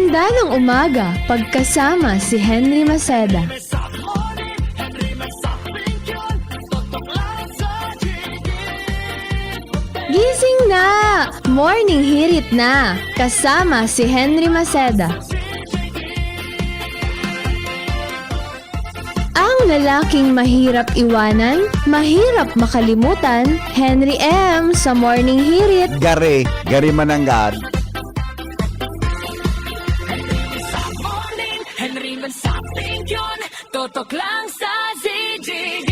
Ganda ng umaga pagkasama si Henry Maceda. Gising na! Morning hirit na! Kasama si Henry Maceda. Ang lalaking mahirap iwanan, mahirap makalimutan, Henry M. sa Morning Hirit. Gari mananggad. Henry man sa yun, totok lang sa ZGG.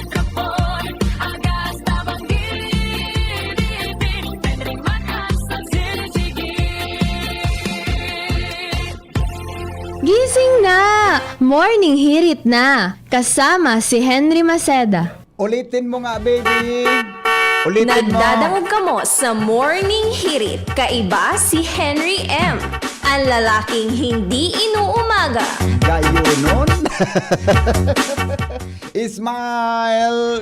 Kapon, agas tabang gilibin, Henry man sa ZGG. Gising na! Morning hirit na! Kasama si Henry Maceda. Ulitin mo nga, baby. Ulitin mo. Nagdadangog ka mo sa Morning Hirit. Kaiba si Henry M. Ang lalaking hindi inuumaga. Gayo nun. Ismail.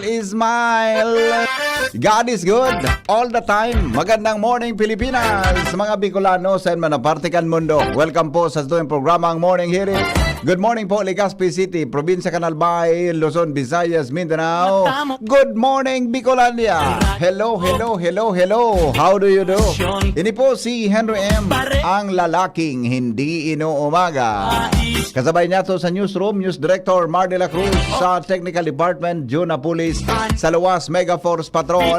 God is good all the time. Magandang morning, Pilipinas. Mga Bicolano sa Manapartikan Mundo. Welcome po sa tuwing programang Morning Hirit. Good morning po, Legazpi City, Probinsya Canalbay, Luzon, Visayas, Mindanao. Good morning, Bicolandia. Hello. How do you do? Ini po si Henry M. Ang lalaking hindi inuumaga. Kasabay niya to sa newsroom, News Director Mar de la Cruz, sa Technical Department, Juna Pulis, sa Luwas Mega Force Patrol.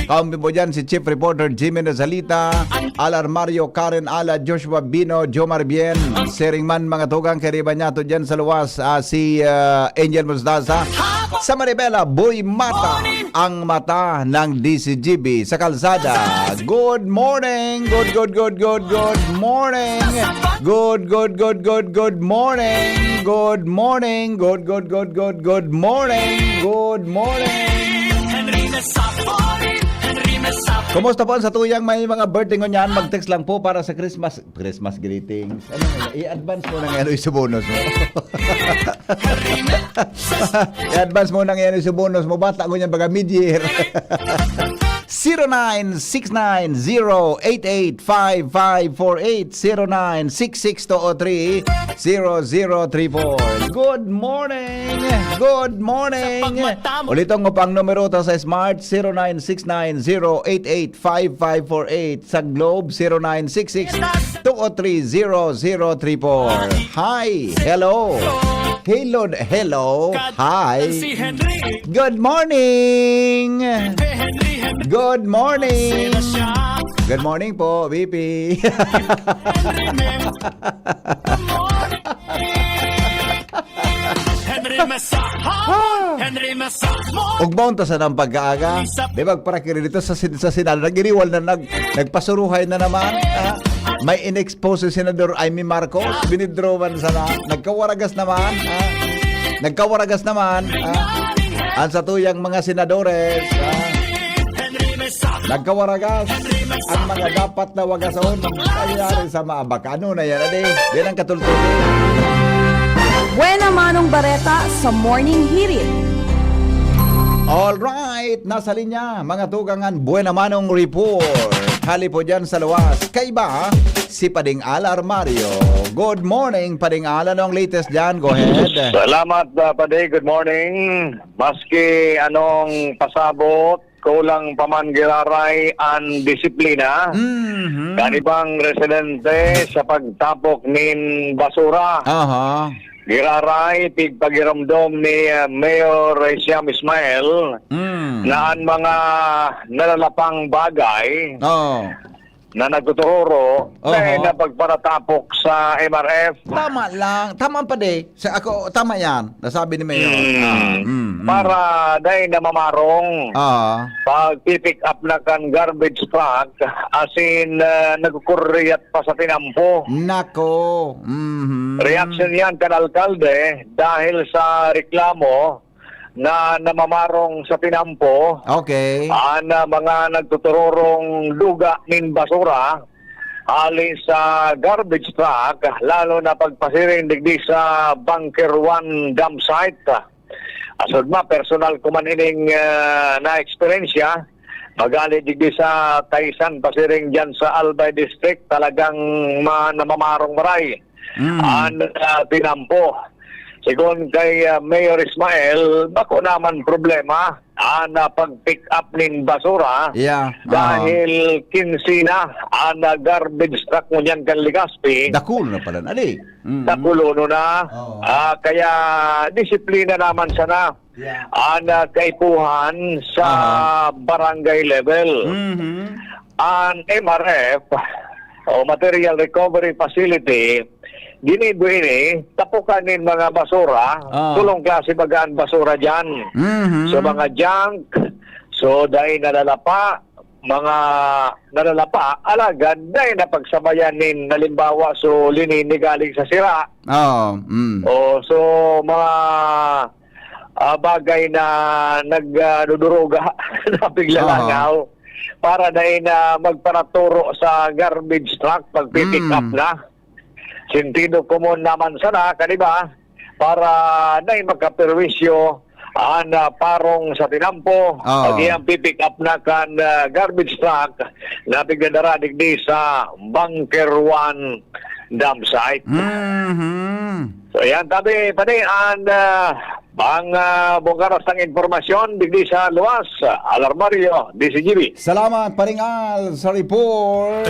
Kaumpi po dyan si Chief Reporter Jimmy Nazalita, Alar Mario, Karen Ala, Joshua Bino, Jomar Bien, Seringman, mga tugang kariba niya to dyan sa Luwas, si Angel Musdaza. Sa Maribela, Boy Mata, ang mata ng DCGB sa kalsada. Good morning. Good morning. Good morning. Good morning. Good morning. Kumusta po sa tuyang may mga birthday ngunyan? Mag-text lang po para sa Christmas greetings. Ano nga? I-advance mo na ngayon sa bonus mo. I-advance mo na ngayon sa bonus mo. Bata ngunyan baga mid-year. 0969-088-5548 0966-203-0034. Good morning! Ulitong mo pang numero to sa Smart 0969-088-5548 sa Globe 0966-203-0034. Hi! Hello! Hi! Good morning! Good morning! Good morning po, VP. Ugbaon ta sa ng pag-aaga. Di ba, pagparakiri dito sa Senado, nag-iriwal na nagpasuruhay na naman. May in-expose si Senador Amy Marcos. Binidrowan sana. Nagkawaragas naman. Ang sa tuyang mga senadores. Nagkawaragas ang mga dapat na wagason. Kayari sa maabak. Ano na yan? Di ang katultuloy. Buena Manong Bareta sa Morning Hirit. Alright, nasa linya, mga tugangan, Buena Manong Report. Hali po dyan sa Luwas. Kaiba, si Pading Ala Armario. Good morning, Pading Ala. Anong latest dyan? Go ahead. Salamat, Pading. Good morning. Maski anong pasabot, kulang paman giraray ang disiplina. Kanibang residente sa pagtapok nin basura. Giraray, pigpagiramdom ni Mayor Siam Ismail na ang mga nalalapang bagay na nagtuturo na pagparatapok sa MRF. Tama lang. Tama pa tama yan. Nasabi ni Mayor. Para dahil na mamarong pag-pick up na kan garbage truck as in nagkukuryat pa sa tinampo. Nako. Reaction yan kan alkalde dahil sa reklamo na namamarong sa tinampo. Okay. Na mga nagtuturorong luga nin basura alis sa garbage truck, lalo na pagpasiring digdi sa Bunker 1 dump site. Asod personal ko man ining na-experiensya magali digdi sa Taysan pasiring dyan sa Albay District talagang namamarong maray ang tinampo. Sigon kay Mayor Ismael, bako naman problema na pag-pick up ning basura Yeah. dahil kinsina ang garbage truck mo niyan kan Legazpi. Dakul na pala, ali. Nakulo na. Oo. Kaya disiplina naman sana Yeah. ang kaipuhan sa barangay level. Ang MRF o Material Recovery Facility ginibo ini tapukanin mga basura, tulong klase bagaan basura dyan. So mga junk, so dahil nalalapa, mga nalalapa, alagad dahil napagsabayanin nalimbawa so linini galing sa sira. O so mga bagay na nagduduruga na biglalangaw para dahil na magparaturo sa garbage truck pag-pick up na. Sentido komon naman sana, kaniba, para dahil magkaperwisyo ang parong sa tinampo, pag iyang pipick up na kan garbage truck na bigladara digdi sa Bunker 1 dam site. So yan, tabi pa din ang bungkaras ng informasyon digdi sa luwas, Alarmario, DCGB. Salamat, Paringal, sa report.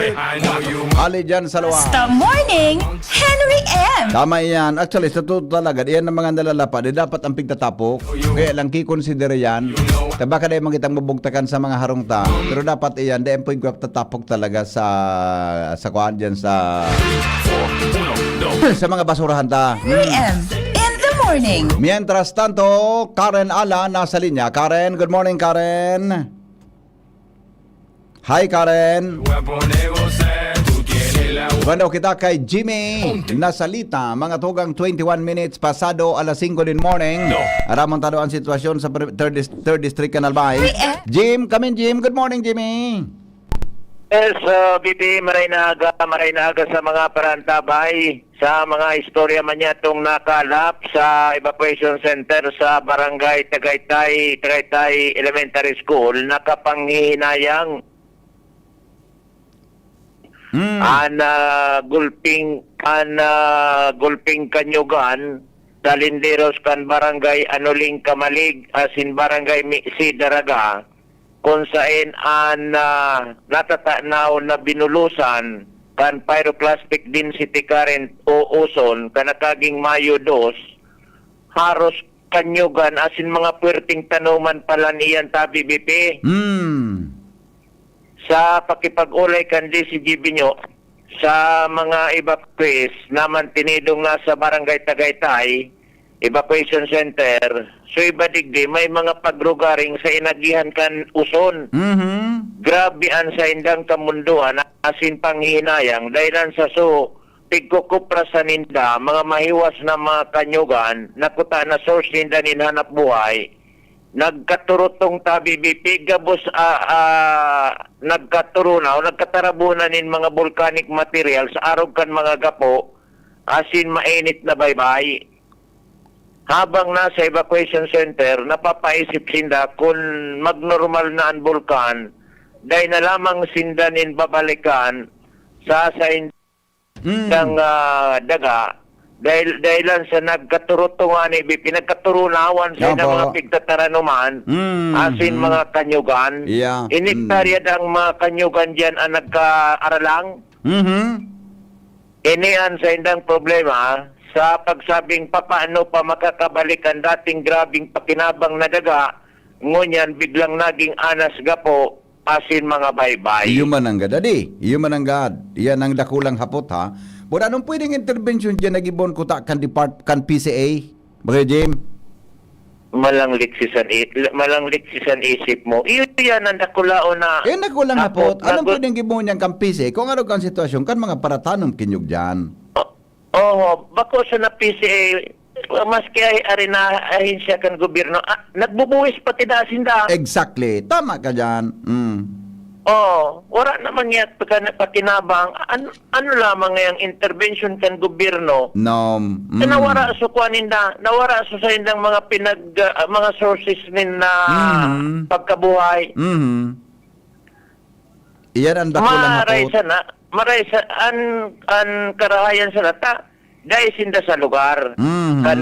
Ali dyan sa luwa. The Morning Henry M. Tama yan. Actually, sa totoo talaga, yan ang mga nalalapa. Di dapat ang pigtatapok. Kaya lang kikonsider yan. Baka na yung makitang mabugtakan sa mga harungta. Pero dapat yan, di ang pigtatapok talaga sa kuhan dyan sa mga basurahan ta. Henry M. In the morning. Mientras tanto, Karen Ala nasa linya. Karen, good morning, Karen. Hi, Karen. Banda kita kay Jimmy Nasalita, mga tugang 21 minutes pasado alas 5 din morning. Aramon tado ang sitwasyon sa 3rd District Canalbay. Jim, come in, Jim. Good morning, Jimmy. Yes, BP, maray na aga sa mga parantabay, sa mga istorya man niya itong nakalap sa evacuation center sa barangay Tagaytay Elementary School, nakapanghihinayang gulping kanyugan sa Linderos kan barangay Anuling Kamalig asin barangay Miksi Daraga kung saan natatanaw na binulusan kan pyroclastic density current o ozone kanakaging Mayo 2 haros kanyugan asin mga puwerteng tanuman pala niyan tabi BP. Sa pakipag-ulay kan DCGB nyo sa mga evacuees naman tinidong na sa barangay Tagaytay evacuation center, so iba digdi may mga pagrugaring sa inagihan kan uson. Grabe ang sa indang kamunduan asin panghinayang dahilan sa tigkukupra sa ninda mga mahiwas na mga kanyugan nakuta na source ninda ninhanap buhay. Nagkaturutong tabi BP gabos nagkaturunaw nagkatarabunan nin mga volcanic materials arog kan mga gapo asin mainit na baybay. Habang nasa evacuation center, napapaisip sinda kung magnormal na ang bulkan, dahil na lamang sinda nin babalikan sa indang daga, dahilan sa nagkaturutungan ni BP, nagkaturunawan sa mga pigtataranuman, asin mga kanyugan. Iniktaryad ang mga kanyugan dyan ang nagkaaralang. Inian sa indang problema, sa pagsabing papaano pa makakabalik ang dating grabing pakinabang na daga, ngunyan biglang naging anas gapo, asin mga baybay. Human ang God, adi. Human ang God. Yan ang dakulang hapot, ha? But anong pwedeng intervention dyan nag-ibon kuta kan PCA? Bagay, Jim? Malang liksisan isip mo. Iyon yan ang dakulao na... Nakulang hapot. Anong pwedeng gibon yan kan PCA? Kung ano kan sitwasyon, kan mga paratanom kinyog dyan? Bako sa na PCA, maski ay arena ahensya kan gobyerno, nagbubuwis pati dasinda. Exactly. Tama ka dyan. Wala naman yan pakinabang. Ano lamang ngayang intervention kan gobyerno? No. Nawara sa kuaninda, nawara sa indang mga mga sources nin na pagkabuhay. Iyan ang dakulang Maray hakot. an karahayan sa lata, dahil sinda sa lugar, Mhm. kan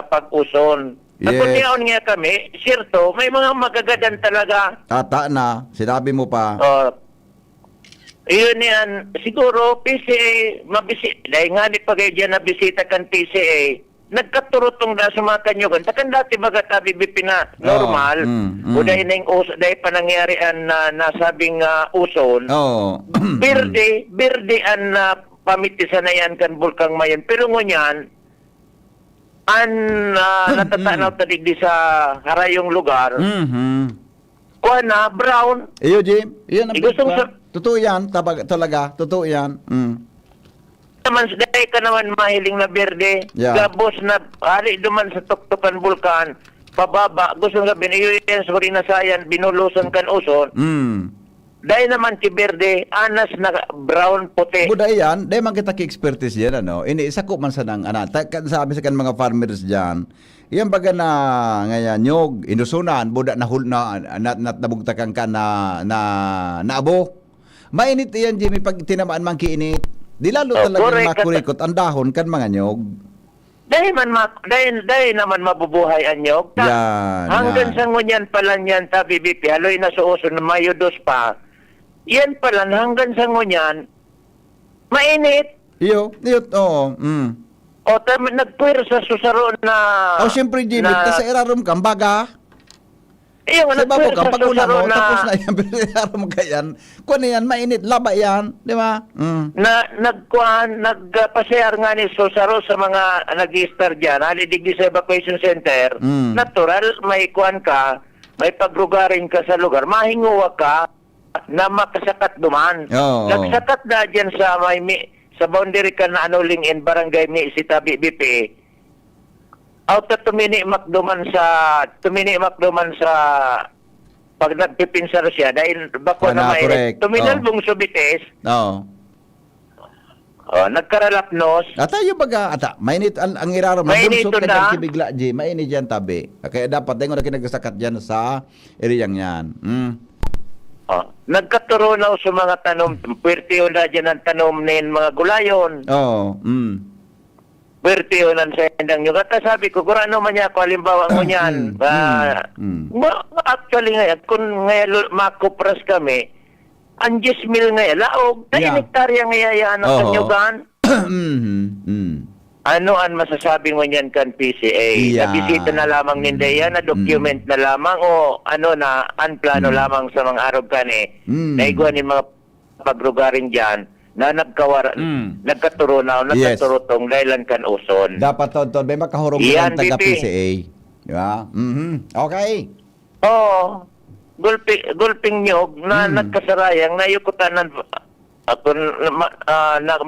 pag-uson. Yes. Nagkunyaon nga kami, sirto, may mga magagadan talaga. Tata na, sinabi mo pa. Iyon yan, siguro PCA, dahil nga ni pagay dyan na bisita kan PCA, nagkaturutong na sa mga kanyugan. Takan dati baga tabi na normal, o dahil na yung dahil panangyarian na nasabing uson, Oo. birde an pamitisan na yan kan bulkang mayan. Pero ngunyan, natatanaw tadig di sa harayong lugar, Mhm. kuha na, brown, Iyo, Jim. Iyan ang Gustong bigla. Totoo yan. Talaga. Totoo yan. naman dahil ka naman mahiling na berde, Yeah. gabos na hari duman sa tuktukan bulkan, pababa, gusto nga biniyuyan sa rinasayan, binulusan kan uson, dahil naman si berde, anas na brown puti. Buday yan, dahil man kita ki-expertise yan, ano? Iniisa ko man sa nang, sabi sa kan mga farmers dyan, yan baga na, ngayon, nyog, inusunan, buda na nabugtakan ka na abo. Mainit yan, Jimmy, pag tinamaan man kiinit. Di lalo talaga correct. makurikot ang dahon kan mga nyog. Dahil naman mabubuhay ang nyog. Yan, Hanggang yan. sa ngunyan pala niyan, tabi BP, haloy na sa uso na Mayo 2 pa, yan pala, hanggang sa ngunyan, mainit. Iyo, oo. O nagpuwer sa susaro na... O, syempre, Jimmy, kasi irarom kang baga. Iyo, Sa babo nagpuwer ka, sa pag una susaro mo, na... tapos na yan, pero irarom ka yan. Kung ano yan, mainit, laba yan, di ba? Nagpasayar nga ni susaro sa mga nag-i-star dyan, halidigdi sa evacuation center, natural, may kuhan ka, may pagrugarin ka sa lugar, mahinguwa ka na makasakat duman. Oo. Nagsakat na dyan sa boundary ka na anuling in barangay ni Sitabi BP, auto tumini makduman sa pag nagpipinsar siya dahil bako Wala, na may correct. tuminalbong subites, Oo. nagkaralapnos, Tayo baga, mainit ang irarom. Mainit Nagdumsok na. ka kibigla, G. Mainit yan tabi. Kaya dapat, dahil ko na kinagasakat dyan sa ereyang yan. nagkaturo na sa mga tanom, pwerte yun na dyan ang tanom nin mga gulayon, Oo. pwerte yun ang sa endang nyo. Kata sabi ko, kung ano man niya, kung halimbawa mo niyan, actually ngayon, kung ngayon makupras kami, ang 10,000 ngayon, laog, Yeah. hektarya ngayon yan ang Oo. kanyugan. Ano ang masasabi mo niyan kan PCA? Yeah. Nabisita na lamang ninda yan, na document na lamang o ano na, anplano lamang sa mga araw kani. Naiguan yung mga pagrugaring dyan na nagkaturo na o Yes. nagkaturo tong dahilan kan uson. Dapat, Tonton, may makahurong Yan, ng taga BP. PCA. Di ba? Okay. Oo. Gulping nyog na nagkasarayang nayukutan ng ako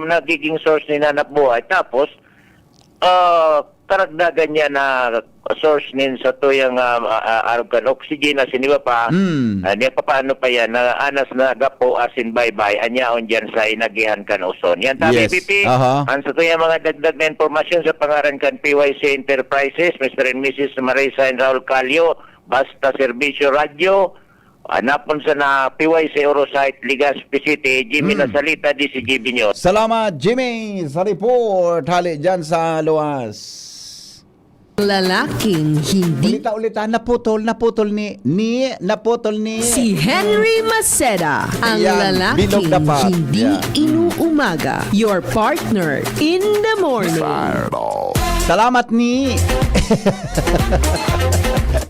nagiging source ni Nanap Buhay. Tapos, karagdagan niya na source nin sa tuyang argan oxygen na siniba pa. Niya paano pa yan na anas na gapo asin bye-bye anyaon dyan sa inagihan kan uson. Yan tabi Yes. BP. Aha. Ang sa tuyang mga dagdag na informasyon sa pangaran kan PYC Enterprises, Mr. and Mrs. Marisa and Raul Calio, Basta Servicio Radio, hanapon sa na PYC Eurosite, Legazpi City, Jimmy Nasalita, DCG Binyot. Salamat, Jimmy, sa report. Hali dyan sa luwas. Lalaking hindi Ulita-ulita, naputol ni si Henry Maceda, ang Yan, bilog lalaking dapat. hindi Yan. inuumaga, your partner in the morning. Salamat ni.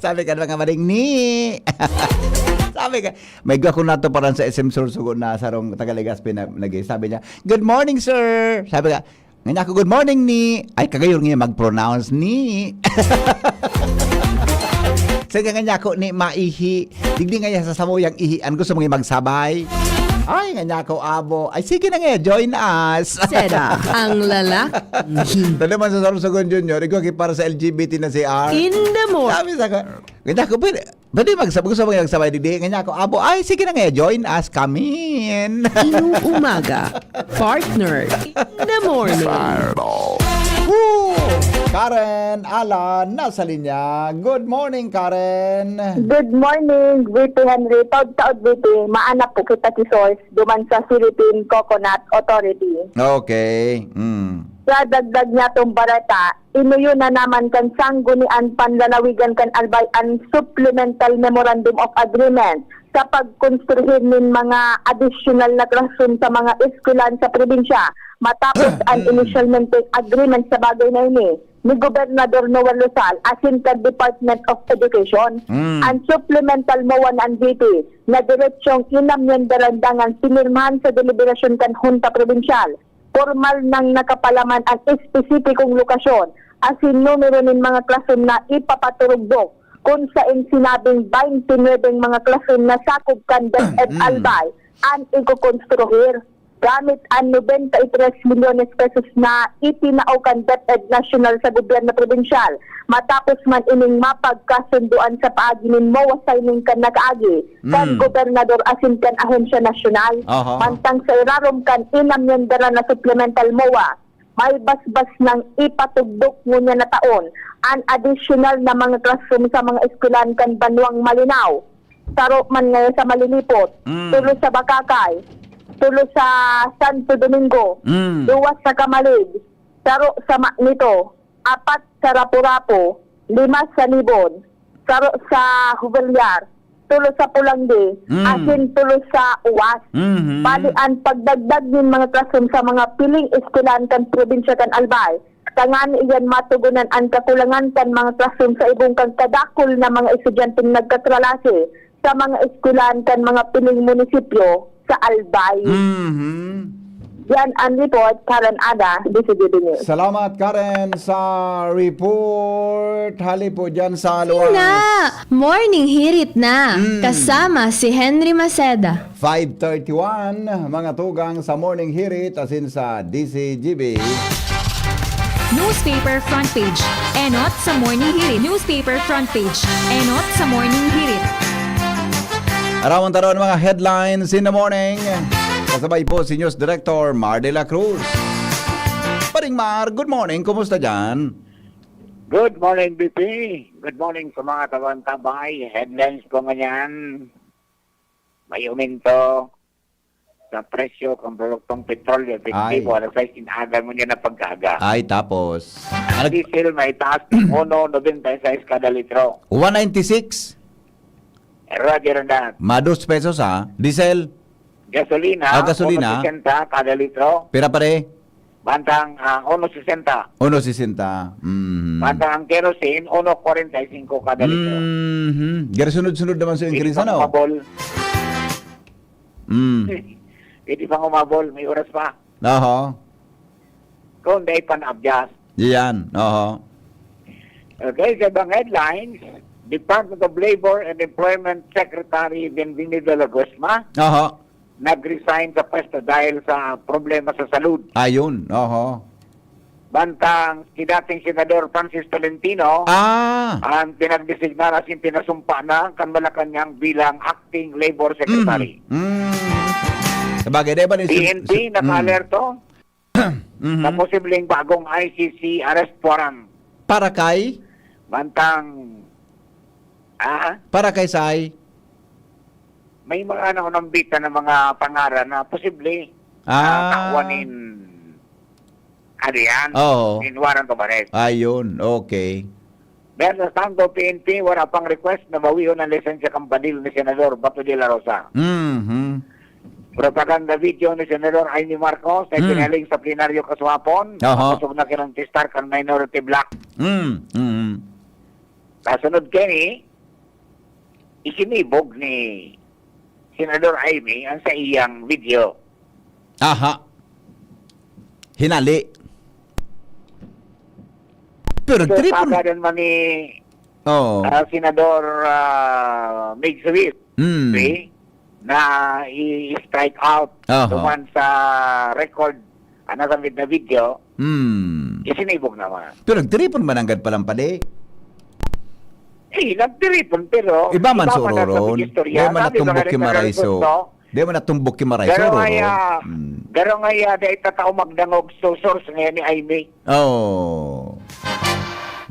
Sabi ka mga maring ni. Sabi ka, may gwa ko na to parang sa SM Sursugo na sarong Tagaligaspi na sabi niya, good morning sir. Sabi ka, ngayon ako, good morning ni. Ay, kagayon nga mag-pronounce ni. Sige nga ako ni maihi. Digdi nga niya sa samuyang ihian. Gusto mong magsabay. Ay, nga ako abo. Ay, sige na nga, join us. Seda, ang lalaking Tala man sa Sorsogon Junior, ikaw para sa LGBT na si R. in the morning. Sabi sa ko, ganyan ko, pwede magsabay, gusto mo magsabay didi, ganyan ko, abo, ay, sige na nga, join us, come in. Inuumaga, partner in the morning. Woo! Karen Alan, nasa linya. Good morning, Karen. Good morning, VP Henry. Taod-taod, VP. Maanap po kita si Source duman sa Philippine Coconut Authority. Okay. Sa dagdag niya itong barata, inuyo na naman kan sanggunian panlalawigan kan albay ang supplemental memorandum of agreement sa pagkonstruhin ng mga additional na classroom sa mga eskwelahan sa probinsya matapos ang initial maintain agreement sa bagay na ini ni Gobernador Noel Rizal asin ka Department of Education. Ang supplemental mo ang VP na diretsyong inamyendarandangan pinirmahan sa deliberasyon kan Junta Provincial. Formal nang nakapalaman ang espesipikong lokasyon asin numero ng mga classroom na ipapaturugdok kung saan sinabing 29 mga classroom na sakop kan DepEd Albay ang ikukonstruhir gamit ang 93 milyones pesos na itinao kan DepEd National sa gobyerno provincial matapos man ining mapagkasunduan sa paagi nin MOA signing kan nakaagi kan gobernador asin kan ahensya nasyonal. Mantang sa irarom kan inamyendara na supplemental MOA may basbas ng ipatugdok ngunya na taon ang additional na mga classroom sa mga eskwelahan kan Banwang Malinaw, taro man ngayon sa Malilipot, tulo sa Bakakay, tulo sa Santo Domingo, duwas sa Kamalig, taro sa Nito, 4 sa Rapu-Rapu, 5 sa Libon, taro sa Huvelyar, tulo sa Pulangge, asin tulo sa Uwas. Bali ang pagdagdag ng mga classroom sa mga piling eskwelahan kan probinsya kan Albay, tangan iyan matugunan ang kakulangan kan mga classroom sa ibong kang kadakol na mga estudyanteng nagkatralase sa mga eskwelahan kan mga piling munisipyo sa Albay. Yan ang report, Karen Ada, DCGB News. Salamat, Karen, sa report. Hali po dyan sa luwas. Na! Morning hirit na! Kasama si Henry Maceda. 5:31, mga tugang sa Morning Hirit asin sa DCGB. Newspaper front page. Enot sa Morning Hirit. Newspaper front page. Enot sa Morning Hirit. Arawang taron mga headlines in the morning. Kasabay po si News Director Mar de la Cruz. Paring Mar, good morning. Kumusta dyan? Good morning, BP. Good morning sa mga tabang-tabay. Headlines po ganyan. May uminto sa presyo ng produktong petrolyo. Epektibo, alas 6 inaga mo niya na pagkaga. Ay, tapos. Ang diesel may taas ng 1.96 kada litro. 196. Roger that. Mados pesos ha. Diesel. Gasolina, gasolina. 1.60 kada litro. Pira pare. Bantang 1.60. 1.60. Bantang ang kerosene, 1.45 kada litro. Gara sunod-sunod naman sa increase Pwede pang ano? umabol. Pwede pang umabol. May oras pa. Oho. Kung day pan-adjust. Yan. Oho. Okay, sa ibang headlines, Department of Labor and Employment Secretary Benvenido Lagosma Oho. nag-resign sa pwesto dahil sa problema sa salud. Ayun. Oho. Bantang si dating Senador Francis Tolentino ang pinagdesignar as pinasumpa na kan Malacanang bilang Acting Labor Secretary. Sabagay, di ba ni PNP naka-alerto na posibleng bagong ICC arrest warrant. Para kay? Bantang Para kay Sai? may mga naunambita na mga pangaran na posible kakuanin yan, in warrant of arrest. Ayun, okay. Pero sa tanto PNP, wala pang request na bawion ang lisensya kampanil ni Senador Bato de la Rosa. Propaganda video ni Senador Amy Marcos ay pinaling sa plenaryo kaswapon. Kusog na kinontistar kan minority black. Kasunod kini, isinibog ni Senador Amy ang sa iyang video. Aha. Hinali. Pero So, tripon. kagadan man ni Senador Mig Swift na i-strike out tuman sa record nagamit na video, isinibog naman. Pero nagtiripon mananggad palang pali. Nagtiripon pero Iba man sororon. Di man natumbok yung marayso. Di man natumbok yung marayso. Garo nga dahil tatao magdangog so source ngayon ni Amy.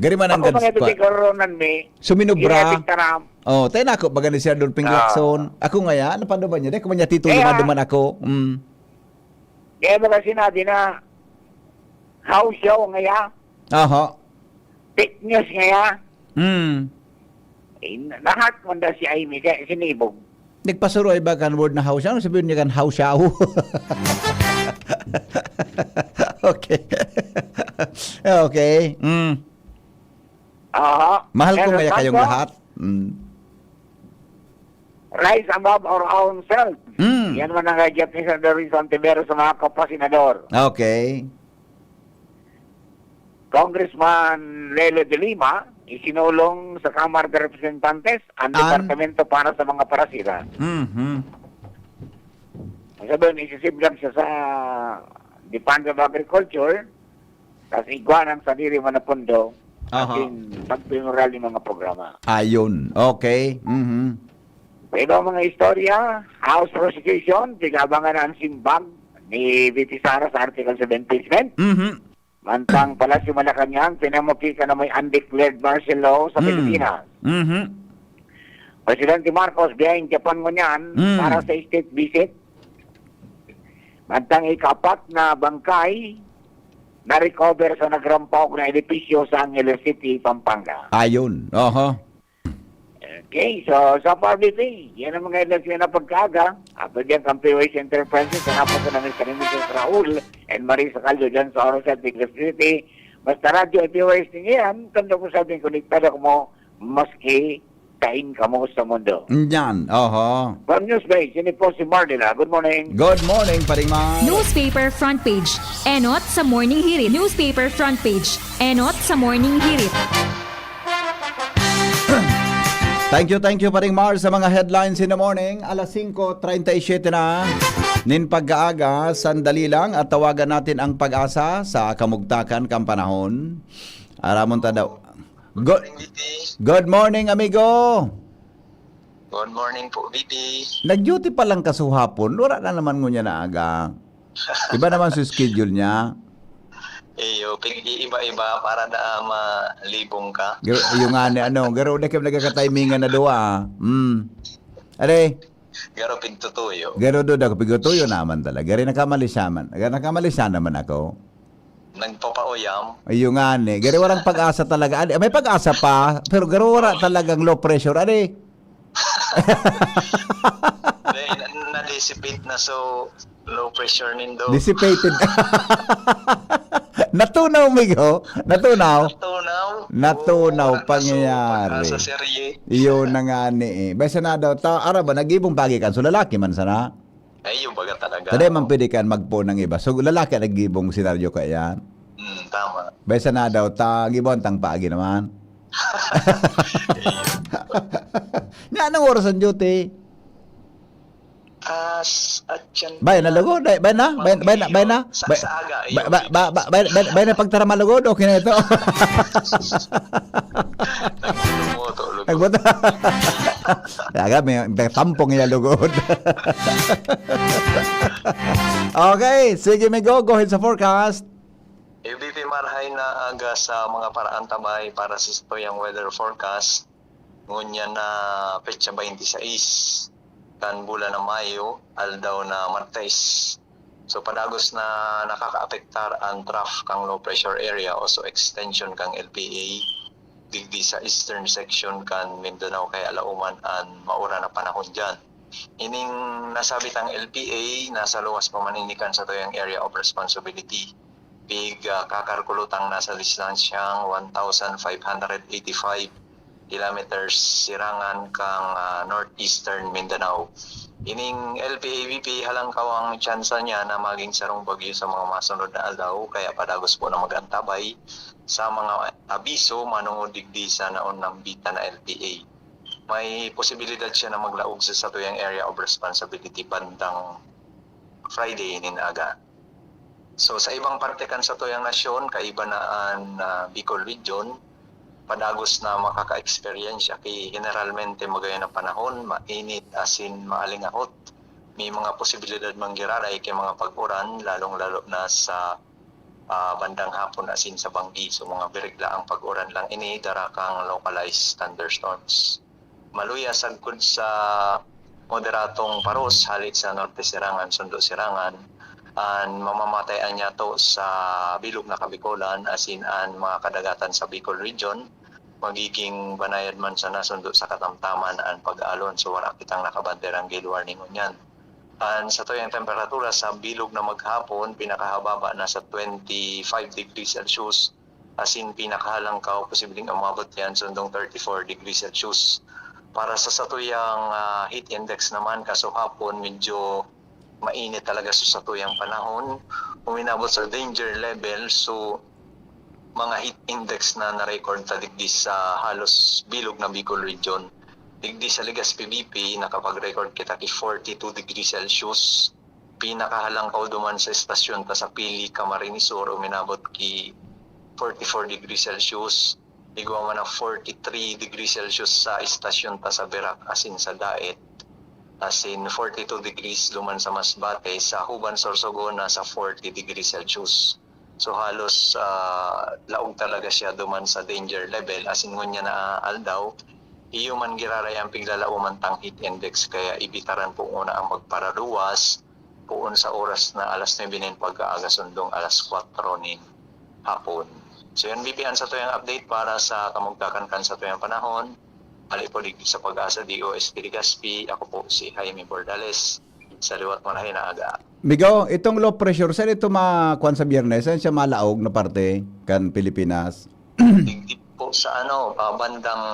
Gari man ang Ako mga gads. bigoronan mi. Suminubra. Taram. Oh, tayo na ako baga ni Sir Dolping Lacson. Ako nga yan, napando ba niya? Dahil kumanya titulo Kaya- man duman ako. Kaya ba kasi natin na house show ngaya, Aha. fitness ngaya, lahat mo na si Amy kaya sinibog. Nagpasuroy ba kan word na house? Ano sabihin niya kan house siya? Okay. Okay. Aha. Mahal ko Pero kaya kayong tanto, lahat. Rise above our own self. Mm. Yan man ang Japanese na reason tibero sa mga kapasinador. Okay. Congressman Lelo de Lima, isinulong sa Kamara de Representantes ang departamento para sa mga parasita. Sabihin, isisiblang siya sa Department of Agriculture, tapos iguanan sa diri man na pondo, Aha. atin pagpinural ng mga programa. Ayun. Okay. Pero mga istorya, House Prosecution, tigabangan ang simbag ni VP Sara sa Article 7 impeachment. Mantang Palasyo Malacanang, pinamukika na may undeclared martial law sa Pilipinas. Presidente Marcos, biyayang Japan mo niyan para sa state visit. Mantang ikapat na bangkay na-recover sa nagrampok na edipisyo sa Angeles City, Pampanga. Ayun. Aha. Okay, so sa publicity, yan ang mga eleksyon na pagkaga. After dyan, Campeones Enterprises, hanapos na namin sa Mrs. Raul and Marisa Caldo dyan sa Orosat, Tigres City. Basta radyo at POS niyan, tanda ko sabing konektado ko mo, maski kain ka mo sa mundo. Yan. Aha. From Newsbase, yun po si Mardila. Good morning. Good morning, Paringman. Newspaper front page. Enot sa morning hirit. Newspaper front page. Enot sa morning hirit. Thank you, Paring Mar, sa mga headlines in the morning. Alas 5:37 na. Nin pagkaaga, sandali lang at tawagan natin ang pag-asa sa kamugtakan kang panahon. Aramon ta daw. Good morning, amigo. Good morning po, VP. Nag-duty pa lang kasuhapon. Wala na naman ngunya na aga. Iba naman sa schedule niya. Iyo, iba-iba para na malibong ka. Yung garo na kayo nagkakatimingan na doa. Are, Garo pintutuyo. garo do ako pigutuyo naman talaga. Gari nakamalisaman. Nakamalisan naman ako. Nagpapauyam. Yung gari walang pag-asa talaga. May pag-asa pa, pero garo wala talagang low pressure. Are, Na-dissipate na so low pressure nindo. dissipated. Natunaw, amigo. Natunaw. Natunaw, pangyayari. Sa serye. Iyon na nga ni. Basta na daw, ara ba, nag-ibong pagi kan. So lalaki man sana. Ay, yung baga talaga. Tadi man pwede kan magpo ng iba. So lalaki nag-ibong senaryo ka yan. Tama. Basta na daw, gibon tang pagi naman. Nga, anong oras ang duty? At yan. Bay na lugod? Bay na? Sa aga. Bay na pagtara malugod? Okay na ito. Nagbumoto. Nagbuto. Aga, may tampong yung lugod. Okay, sige Migo, go ahead sa forecast. ABP Marhay na aga sa mga paraan tabay para sa tuyang weather forecast. Ngunya na petsa 26 kan bulan na Mayo, aldaw na Martes. So padagos na nakakaapektar ang trough kang low pressure area o so extension kang LPA digdi sa eastern section kan Mindanao kay alauman an maura na panahon dyan. Ining nasabit ang LPA nasa luwas pamaninikan sa tuyang area of responsibility. Big kakarkulutang nasa distansyang 1,585 kilometers sirangan kang northeastern Mindanao. Ining LPAVP halang kawang tsansa niya na maging sarong bagyo sa mga masunod na aldaw kaya padagos po na magantabay sa mga abiso manungod digdi sa naon ng bita na LPA. May posibilidad siya na maglaog sa satuyang area of responsibility bandang Friday ninaga. So sa ibang parte kan sa tuyang nasyon, kaiba na ang Bicol region, padagos na makaka-experience kay generalmente magayon na panahon, mainit asin maalingahot. May mga posibilidad manggiraray kay mga pag-uran lalong-lalo na sa bandang hapon asin sa Banggi. So mga birigla ang pag-uran lang ini dara kang localized thunderstorms. Maluya sagkod sa moderatong paros halit sa Norte Sirangan, Sundo Sirangan, and mamamatayan niya to sa bilog na Kabikolan asin an mga kadagatan sa Bicol region. Magiging banayad man sa nasundo sa katamtaman ang pag-alon. So wala kitang nakabanderang gale warning yan. And sa tuyang temperatura sa bilog na maghapon, pinakahababa na sa 25 degrees Celsius. As in, pinakahalangkaw, posibleng umabot yan sundong 34 degrees Celsius. Para sa satuyang heat index naman, kaso hapon medyo mainit talaga sa satuyang panahon. Uminabot sa danger level, so mga heat index na na-record sa digdi sa halos bilog na Bicol region. Digdi sa Legazpi BP, nakapag-record kita ki 42 degrees Celsius. Pinakahalangkaw duman sa estasyon ta sa Pili, Camarines Sur, uminabot ki 44 degrees Celsius. Igwa man na 43 degrees Celsius sa estasyon ta sa Berac, asin sa Daet. Asin 42 degrees duman sa Masbate, sa Huban, Sorsogon, nasa 40 degrees Celsius. So halos laog talaga siya duman sa danger level. Asin ngunya na aldaw, iyo man giraray ang piglalauman tang heat index, kaya ibitaran po una ang magparaluwas puon sa oras na alas 9 nin pag-aaga sundong alas 4 nin hapon. So yan BPN sa tuyang update para sa kamugtakan kan sa tuyang panahon. Ali po digdi sa Pag-asa DOST Legazpi. Ako po si Jaime Bordales. Sa liwat mo na hinaaga. Migo, itong low pressure, saan ito makuan sa Biyernes? Saan siya malaog na parte kan Pilipinas? Digdi po sa bandang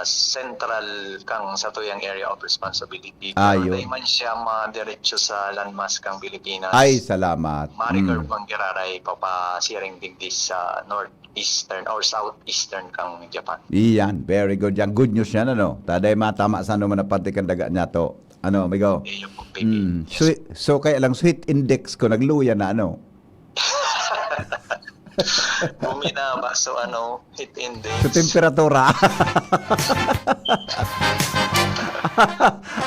central kang sa tuyang area of responsibility. Ayun. Hindi man siya madiretso sa landmass kang Pilipinas. Ay, salamat. Marigar bang giraray papasiring digdi sa northeastern or southeastern kang Japan. Iyan, very good. Yan, good news yan, ano? Taday matama sa ano man naparte kan daga niya to. Ano, Migo? Iyo po, baby. So, kaya lang sweet index ko, nagluya na, ano? Bumina ba? So heat index. Sa temperatura.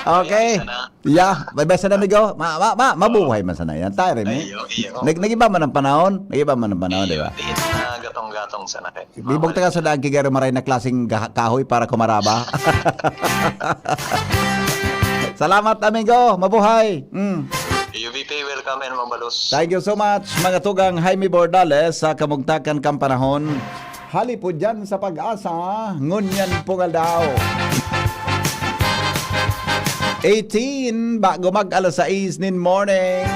Okay. Yeah, bye-bye sana, Migo. Mabuhay man sana yan. Tayo rin, eh. Iyo. Nagiba man ang panahon? Nagiba man ang panahon, di ba? Diit na gatong-gatong sana kay. Bibog taga sa daan kigaro maray na klaseng kahoy para kumaraba. Salamat, amigo. Mabuhay. UVP, welcome and mabalos. Thank you so much, mga tugang Jaime Bordales sa kamugtakan kang panahon. Hali po dyan sa Pag-asa, ngunyan pungal daw. 18, bago mag-alas 6 nin morning.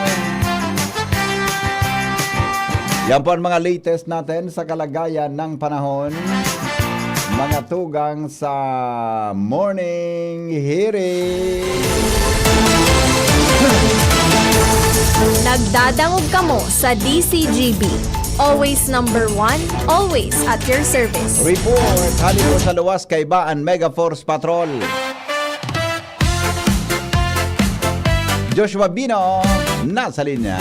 Yan po ang mga latest natin sa kalagayan ng panahon. Mga tugang sa Morning Hearing. Nagdadangog kamo sa DCGB. Always number 1, always at your service. Report, hali po sa luwas kay Baan Mega Force Patrol. Joshua Bino, nasa linya.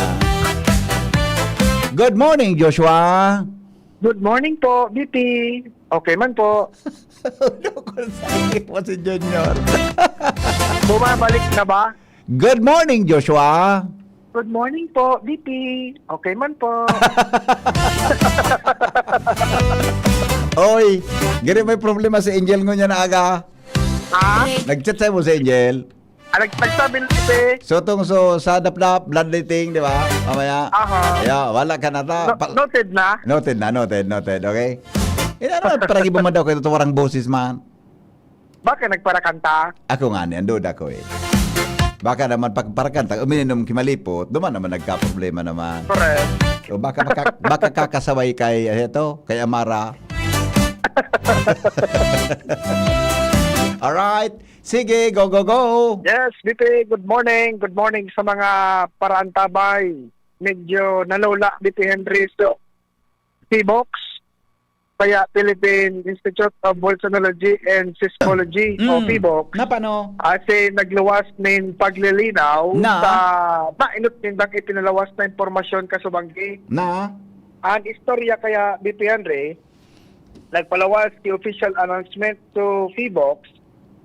Good morning, Joshua. Good morning po, BP. Okay man po. po si Junior. Bumabalik na ba? Good morning, Joshua. Good morning po, BP. Okay man po. Oy, gani may problema si Angel ngunya na aga. Ha? Nag-chat sa'yo mo si Angel. Nagsabi na ito. So, sa dap-dap, bloodletting, di ba? Mamaya. Aha. Yeah, wala ka na ta. Noted na? Noted, okay? Ina naman, parang iba man daw kayo tuwarang boses man. Bakit nagparakanta? Ako nga niyan, duda ko eh. Baka naman pagparakanta, uminom kimalipot, duman naman nagka-problema naman. Correct. O baka kakasaway kay, kay Amara. Alright, sige, go. Yes, BP, good morning. Good morning sa mga parantabay. Medyo nalula, BP Henry. So, P-Box, kaya Philippine Institute of Volcanology and Seismology, o P-Box. Na paano? Kasi nagluwas ng paglilinaw Na? sa mainot nindang ipinalawas na impormasyon kasubanggi. Na? Ang istorya kaya, BP Henry, nagpalawas the official announcement to P-Box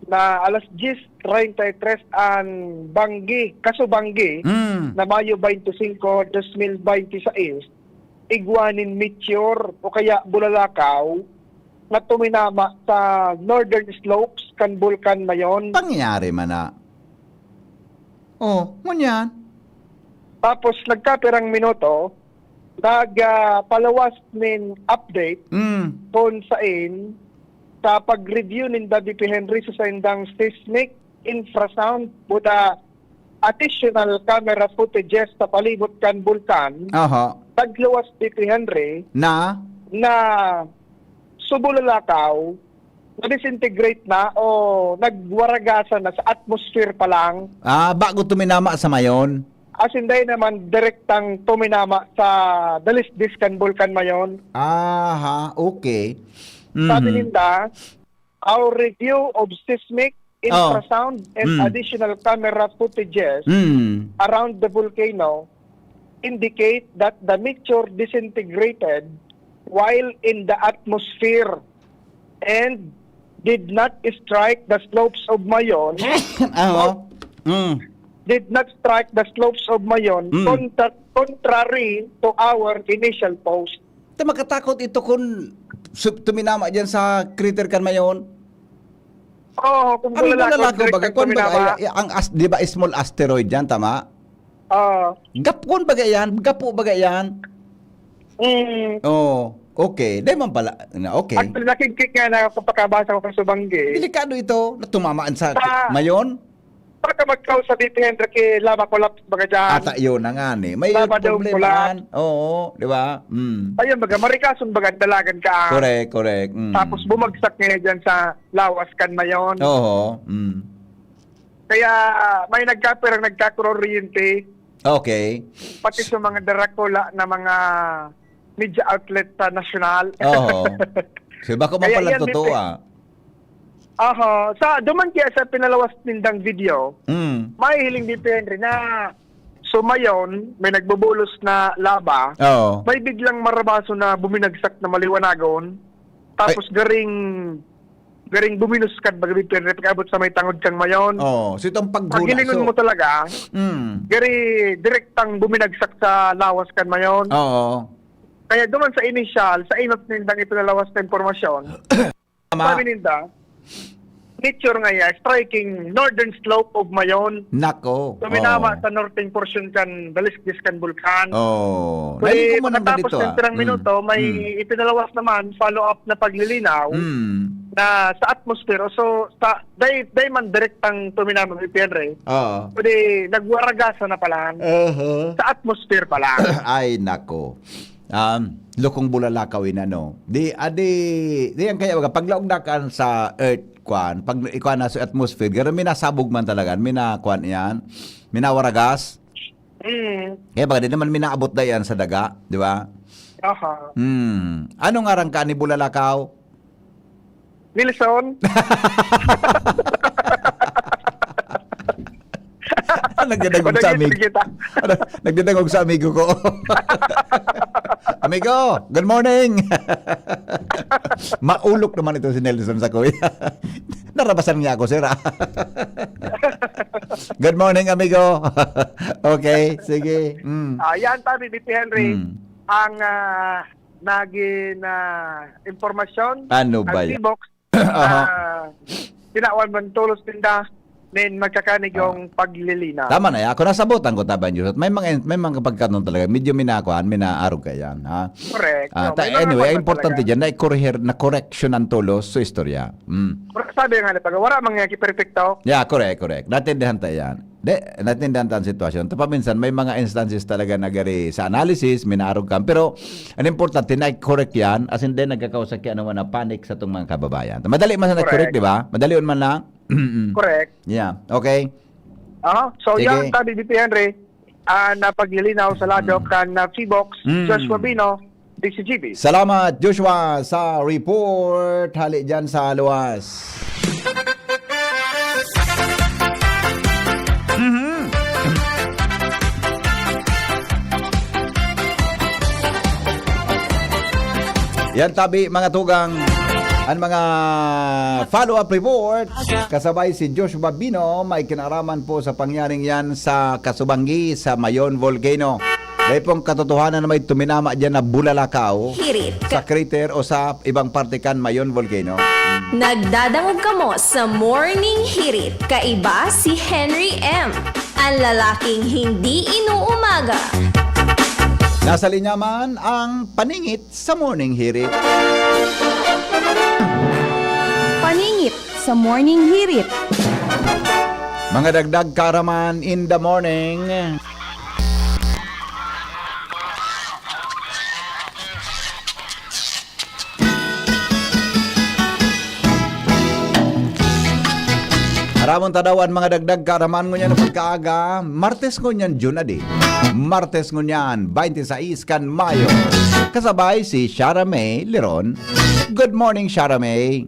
na alas 10:33 ang Banggi, Kasubanggi, na Mayo 25, 2026, iguanin meteor o kaya bulalakaw na tuminama sa northern slopes kan bulkan Mayon. Pangyayari man na. Oh, ngunyan. Tapos nagkapirang minuto, palawas nin update kung saan sa pag-review ng WP Henry sa sindang seismic infrasound with additional camera footages sa palibot kan bulkan. Aha. Tagluwas WP Henry Na? subulalakaw na disintegrate na o nagwaragasan na sa atmosphere pa lang. Bago tuminama sa Mayon. As in dahil naman direktang tuminama sa Dalisdis kan bulkan Mayon. Aha, okay. Sabi ninda, our review of seismic infrasound and additional camera footages around the volcano indicate that the meteor disintegrated while in the atmosphere and did not strike the slopes of Mayon. Did not strike the slopes of Mayon contrary to our initial post. Makatakot ito kung tuminama dyan sa crater kan Mayon. Oo, kung Ang bulalakaw baga, kung tuminama. baga, di ba small asteroid yan, tama? Gapon baga yan, gapo baga yan. Oh, okay. Di man pala. Okay. Actually, nakikik nga na kapakabasa ko sa Subanggi. Delikado ito na tumamaan sa Mayon. Pagka magkaw sa DP Henry kay Lama Collapse baga dyan. Ata yun na nga ni. May Lama daw problema. Oo, di ba? Ayun baga, marikason baga dalagan ka. Correct. Tapos bumagsak nga dyan sa lawas kan Mayon. Oo. Kaya may nagkakuryente. Okay. Pati sa mga Dracula na mga media outlet sa nasyonal. Oo. So bako man Kaya pala yan, totoo Sa duman kaya sa pinalawas nindang video, may hiling DP Henry na sumayon, may nagbubulos na laba, Oo. may biglang marabaso na buminagsak na maliwanagon, tapos garing buminuskad baga DP Henry pag-abot sa may tangod kang Mayon. Oo. So itong Pag paghula. hilingon mo talaga, gari direktang buminagsak sa lawas kan Mayon. Oo. Kaya duman sa initial, sa inot nindang ipinalawas na impormasyon, sabi ninda, nature nga striking northern slope of Mayon. Nako. Tuminama sa northern portion kan Dalisdis kan bulkan. Oh. Kaya Naligo mo nang pagkatapos ganito ng tirang minuto, may ipinalawas naman follow-up na paglilinaw na sa atmosphere. So, day man direktang tuminama ng Henry. Oo. Pwede nagwaragasa na pala. Sa atmosphere pa lang. Ay, nako. Lukong bulalakawin Di ang kaya paglaog na kan sa earth kwan, pag ikuan na sa atmosphere, garo minasabog man talaga, minakuan yan, minawaragas. Kaya baga, di naman minaabot na yan sa daga, di ba? Aha. Anong arang ka ni bulalakaw? Wilson? Nagdadagog sa amigo. Nagdadagog sa amigo ko. Amigo, good morning. Maulok naman ito si Nelson sa kuya. Narabasan niya ako, sir. Good morning, amigo. Okay, sige. Yan tabi, BP Henry, ang naging impormasyon Ano ba yan? T-Box tinawan man tulos tinda nin magkakanig yung paglilinaw. Tama na yan. Ako nasabutan ko taban yun. May mga pagkanon talaga. Medyo minakuan, minaarog ka yan. Ha? Correct. Anyway, importante dyan na correction ang tulos sa istorya. Sabi nga na wala mga perfecto. Yeah, correct. Natindihan tayo yan. Natindihan tayo ang sitwasyon. Paminsan, may mga instances talaga na gari sa analysis, minaarog ka. Pero, ang importante, na-correct yan. As in, nagkakausap kaya naman na panic sa itong mga kababayan. Madali man sa na-correct, di ba? Madali man lang. Correct. Yeah, okay. So Sige. yan tabi BP Henry na paglilinaw sa ladok kan T-Box, Joshua Bino, DCGB. Salamat, Joshua, sa report. Hali dyan sa luwas. Yan tabi mga tugang ang mga follow-up report kasabay si Joshua Bino may kinaraman po sa pangyaring yan sa Kasubanggi sa Mayon Volcano. Dahil pong katotohanan na may tuminama dyan na bulalakaw Hirit. sa crater o sa ibang parte kan mayon volcano. Nagdadangog kamo sa Morning Hirit. Kaiba si Henry M. Ang lalaking hindi inuumaga. Nasa linya man ang paningit sa Morning Hirit. Paningit sa Morning Hirit. Mga dagdag karaman in the morning. Haramon tadawan mga dagdag karaman ngo niyan pagkaaga. Martes ngo niyan Junadi. Martes ngo niyan 26 kan Mayo. Kasabay si Shara May Leron. Good morning, Shara May.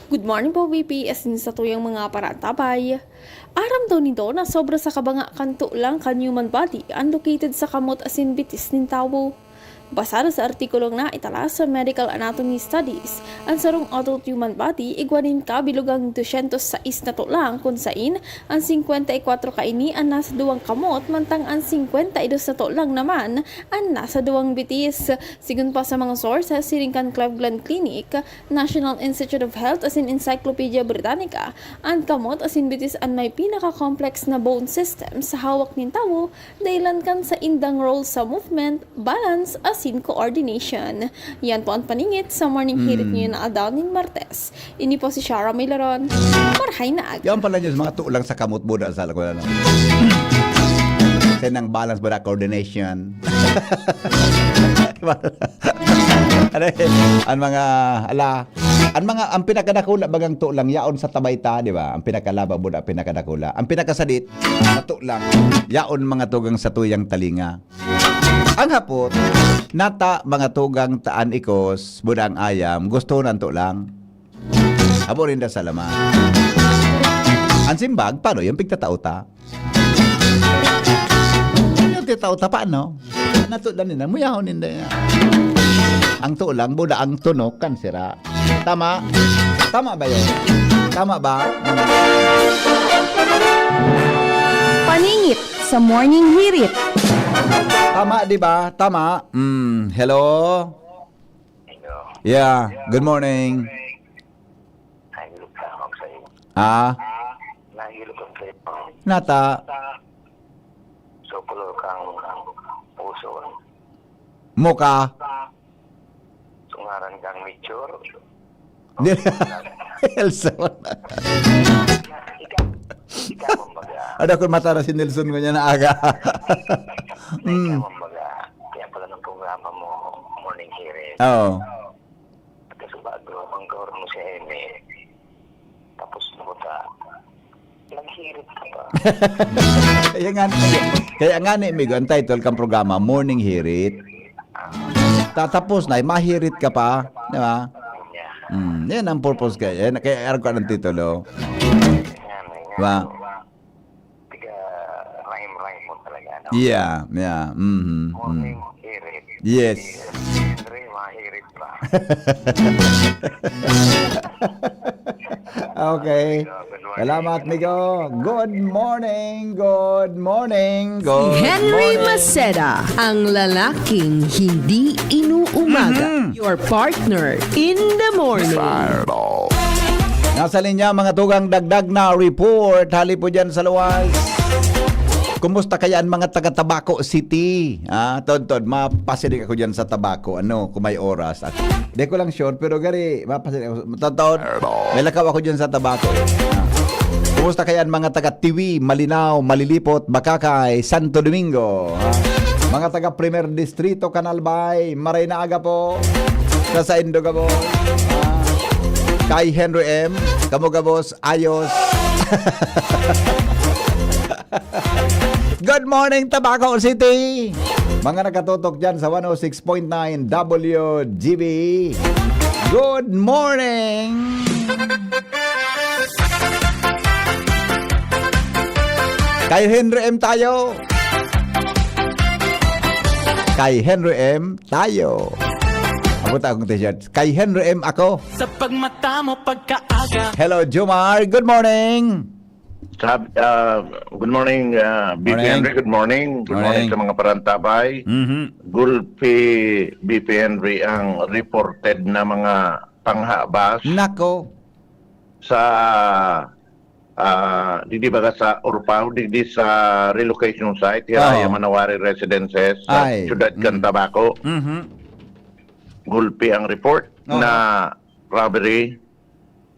Good morning po, VP. Asin sa tuyang mga paratabay. Aram daw nito na sobra sa kabanga kanto lang kan human body unlocated sa kamot asin bitis nin tawo. Basado sa artikulong na itala sa Medical Anatomy Studies, ang sarong adult human body igwanin kabilugang 206 na to lang kung sain ang 54 kaini ang nasa duwang kamot mantang ang 52 na to lang naman ang nasa duwang bitis. Sigun pa sa mga sources, siringkan Cleveland Clinic, National Institute of Health asin Encyclopedia Britannica, ang kamot asin bitis ang may pinaka-complex na bone system sa hawak nin tawo dahilan kan sa indang role sa movement, balance, asin coordination. Yan po ang paningit sa morning hirit niyo na adaw nin Martes. Ini po si Shara May Leron. Marhay na aga. Yan pala niyo mga tulang sa kamot buda sa lakwa na. Senang balance buda coordination. ang pinakadakula bagang tulang yaon sa tabayta, di ba? Ang pinakalaba buda pinakadakula. Ang pinakasadit na tulang yaon mga tugang sa tuyang talinga. Ang hapot, nata mga tugang taan ikos, budang ayam, gusto nanto lang. Abo rin da sa laman. Ang simbag, paano yung pigtatauta? Yung titauta, paano? Nato lang nila, muyahon nila niya. Ang tulang, buda ang tunok, kan sira. Tama? Tama ba yun? Tama ba? Paningit sa Morning Hirit. Tama, di ba? Tama. Hello? Yeah, good morning. Nahilog ka ako sa iyo. Nahilog ka sa iyo. Nata. So, pulo kang puso. Muka. Sungaran kang mature. Nelson. Ikaw mambaga. Ada ko mata na si Nelson ko niya na aga. Ikaw mambaga. Kaya pala ng programa mo, Morning Hirit. Oo. At sa bago, ang gawar mo si Eme. Tapos mo ta. Naghirit ka pa. Kaya nga ni Migo, ang title kang programa, Morning Hirit. Tatapos na, mahirit ka pa. Di ba? Yan ang purpose kaya. Kaya araw ko ng titulo. Diba? Rhyme mo talaga. No? Yeah. Morning Hirit. Yes. Henry, mahirit pa. Okay. Salamat, Migo. Good morning. Good morning. Good Henry morning. Maceda, ang lalaking hindi inuumaga. Your partner in the morning. Nasa linya mga tugang dagdag na report. Hali po dyan sa luwas. Kumusta kaya ang mga taga Tabaco City? Tod, mapasinig ako dyan sa Tabaco. Kung may oras. Di ko lang sure, pero gari, mapasinig ako. Tod, may lakaw ako dyan sa Tabaco. Kumusta kaya ang mga taga Tiwi, Malinaw, Malilipot, Bakakay, Santo Domingo? Mga taga Primer Distrito, Canalbay, Maray na aga po. Sa Indogabos. Kay Henry M, Kamugabos, Ayos. Good morning, Tabaco City! Mga nakatutok dyan sa 106.9 WGB. Good morning! Kay Henry M tayo. Kay Henry M tayo. Abuta akong t-shirt. Kay Henry M ako. Sa pagmata mo pagkaaga. Hello, Jomar. Good morning. Good morning, BP Morning. Henry. Good morning. Good morning Morning. sa mga parantabay. Gulpi BP Henry ang reported na mga panghabas Nako. sa di ba sa Urpao, di sa relocation site, Hiraya Manawari Residences sa Ay. Ciudad Cantabaco. Gulpi ang report na robbery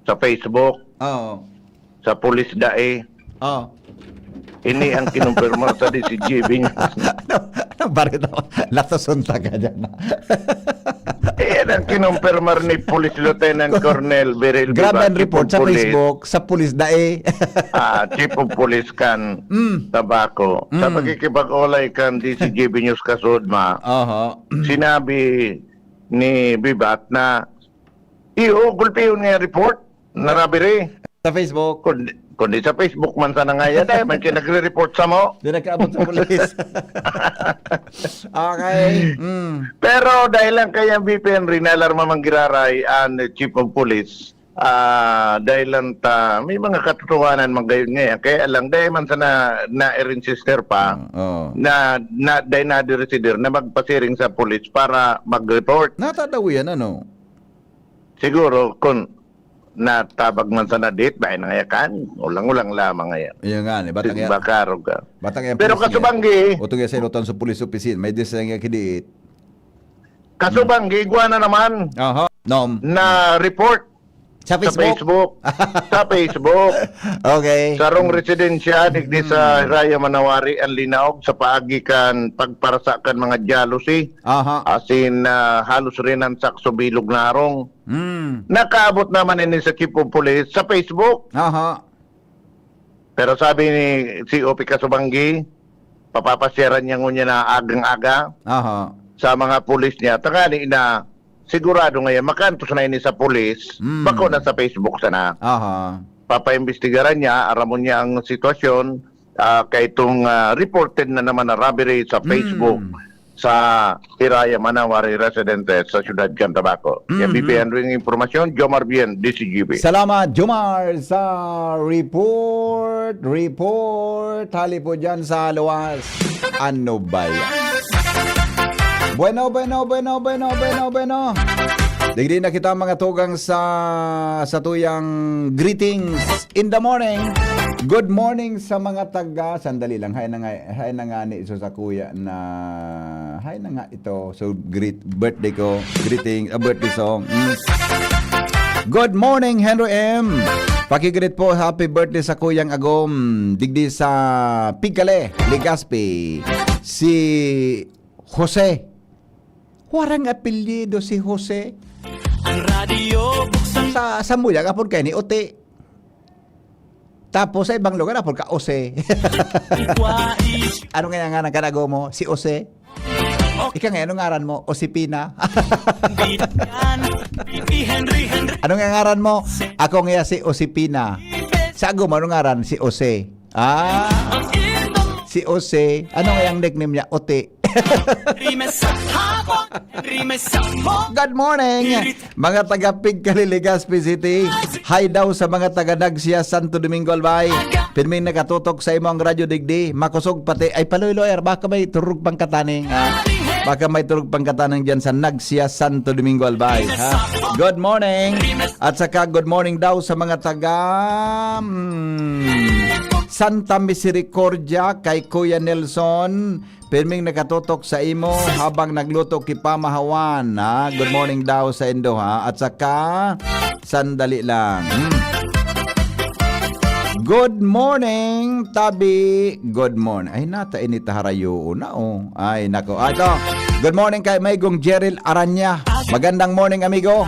sa Facebook, Oo. sa Police Dae. Oo. Ini ang kinumpirma sa DCGB. Bakit ako? Latasunta ka dyan. Yan ang kinumpirma ni Police Lieutenant Colonel Beryl Grab Viva, and report sa Facebook, sa pulis dae. Chief of Police kan Tabaco. Sa pagkikipag-olay kan DCGB News kasudma, sinabi ni Bibat na gulpi yun nga report na robbery. Sa Facebook. Kundi sa Facebook man sana nga yan man kinagre-report sa mo. Di nagkaabot sa pulis. Okay. Pero dahil lang kaya BP Henry na alarma manggiraray ang Chief of Police, dahil lang may mga katotohanan magayon ngayon. Kaya lang dahil man sana na-erin sister pa, dahil na-resider na magpasiring sa police para mag-report. Natataw yan, ano? Siguro kung natabag man sana date, dahil nangayakan, ulang-ulang lamang ngayon. Iyon nga, batang yan. Bakarog ka. Batang yan. Pero kasubanggi, Utong yan sa inutan sa pulis opisin, may design nga kidiit. kasubanggi, igwa na naman Nom. na report Sa Facebook. Sa Facebook. Okay. Sarong residensya, digdi sa Hiraya Manawari, ang linaog sa paagikan pagparasakan mga jealousy. Asin halos rin ang sakso bilog narong. Nakaabot naman ini sa Chief of Police sa Facebook. Pero sabi ni COP Kasubanggi, papapasyaran niya ngunya na agang-aga sa mga pulis niya. Tangali na sigurado ngayon, makantos na ini sa pulis, bako na sa Facebook sana. Papaimbestigaran niya, aramon niya ang sitwasyon, kay itong reported na naman na robbery sa Facebook sa Hiraya Manawari Residentes sa Ciudad Cantabaco. Yan BP Henry ng informasyon, Jomar Bien, DCGB. Salamat, Jomar, sa report. Hali po dyan sa luwas. Ano ba yan? Bueno. Digdi na kita mga tugang sa tuyang greetings in the morning. Good morning sa mga taga. Sandali lang. Hay na nga ni iso sa kuya na hay na nga ito. So birthday ko. Greeting, birthday song. Good morning, Henry M. Pakigreet po, happy birthday sa Kuyang Agom. Digdi sa Pigale, Legazpi. Si Jose. Warang apelyido si Jose. Ang radio buksan Sa Muyag, apon kay ni Ote. Tapos sa ibang lugar, apon ka Ose. Ano nga nga nagkanago mo? Si Ose? Ika nga, anong ngaran mo? Osipina? Ano nga ngaran mo? Ako nga si Osipina. Sa Agom, anong ngaran? Si Ose. Si Ose. Ano nga yung nickname niya? Ote. Good morning, mga taga Pigcali, Legazpi City. Hi daw sa mga taga Nagsia, Santo Domingo, Albay. Pirming nakatutok sa imo ang radyo digdi. Makusog pati. Ay paloy-loyer, baka may turug pang kataning. Baka may turug pang kataning dyan sa Nagsia, Santo Domingo, Albay. Good morning. At saka good morning daw sa mga taga Santa Misericordia kay Kuya Nelson. Pirming nakatutok sa imo habang nagluto kipamahawan. Good morning daw sa Indo At saka sandali lang. Good morning, Tabi. Good morning. Ay, nata inita harayo na Ay, nako. Ito. Good morning kay Maygong Jeril Aranya. Magandang morning, amigo.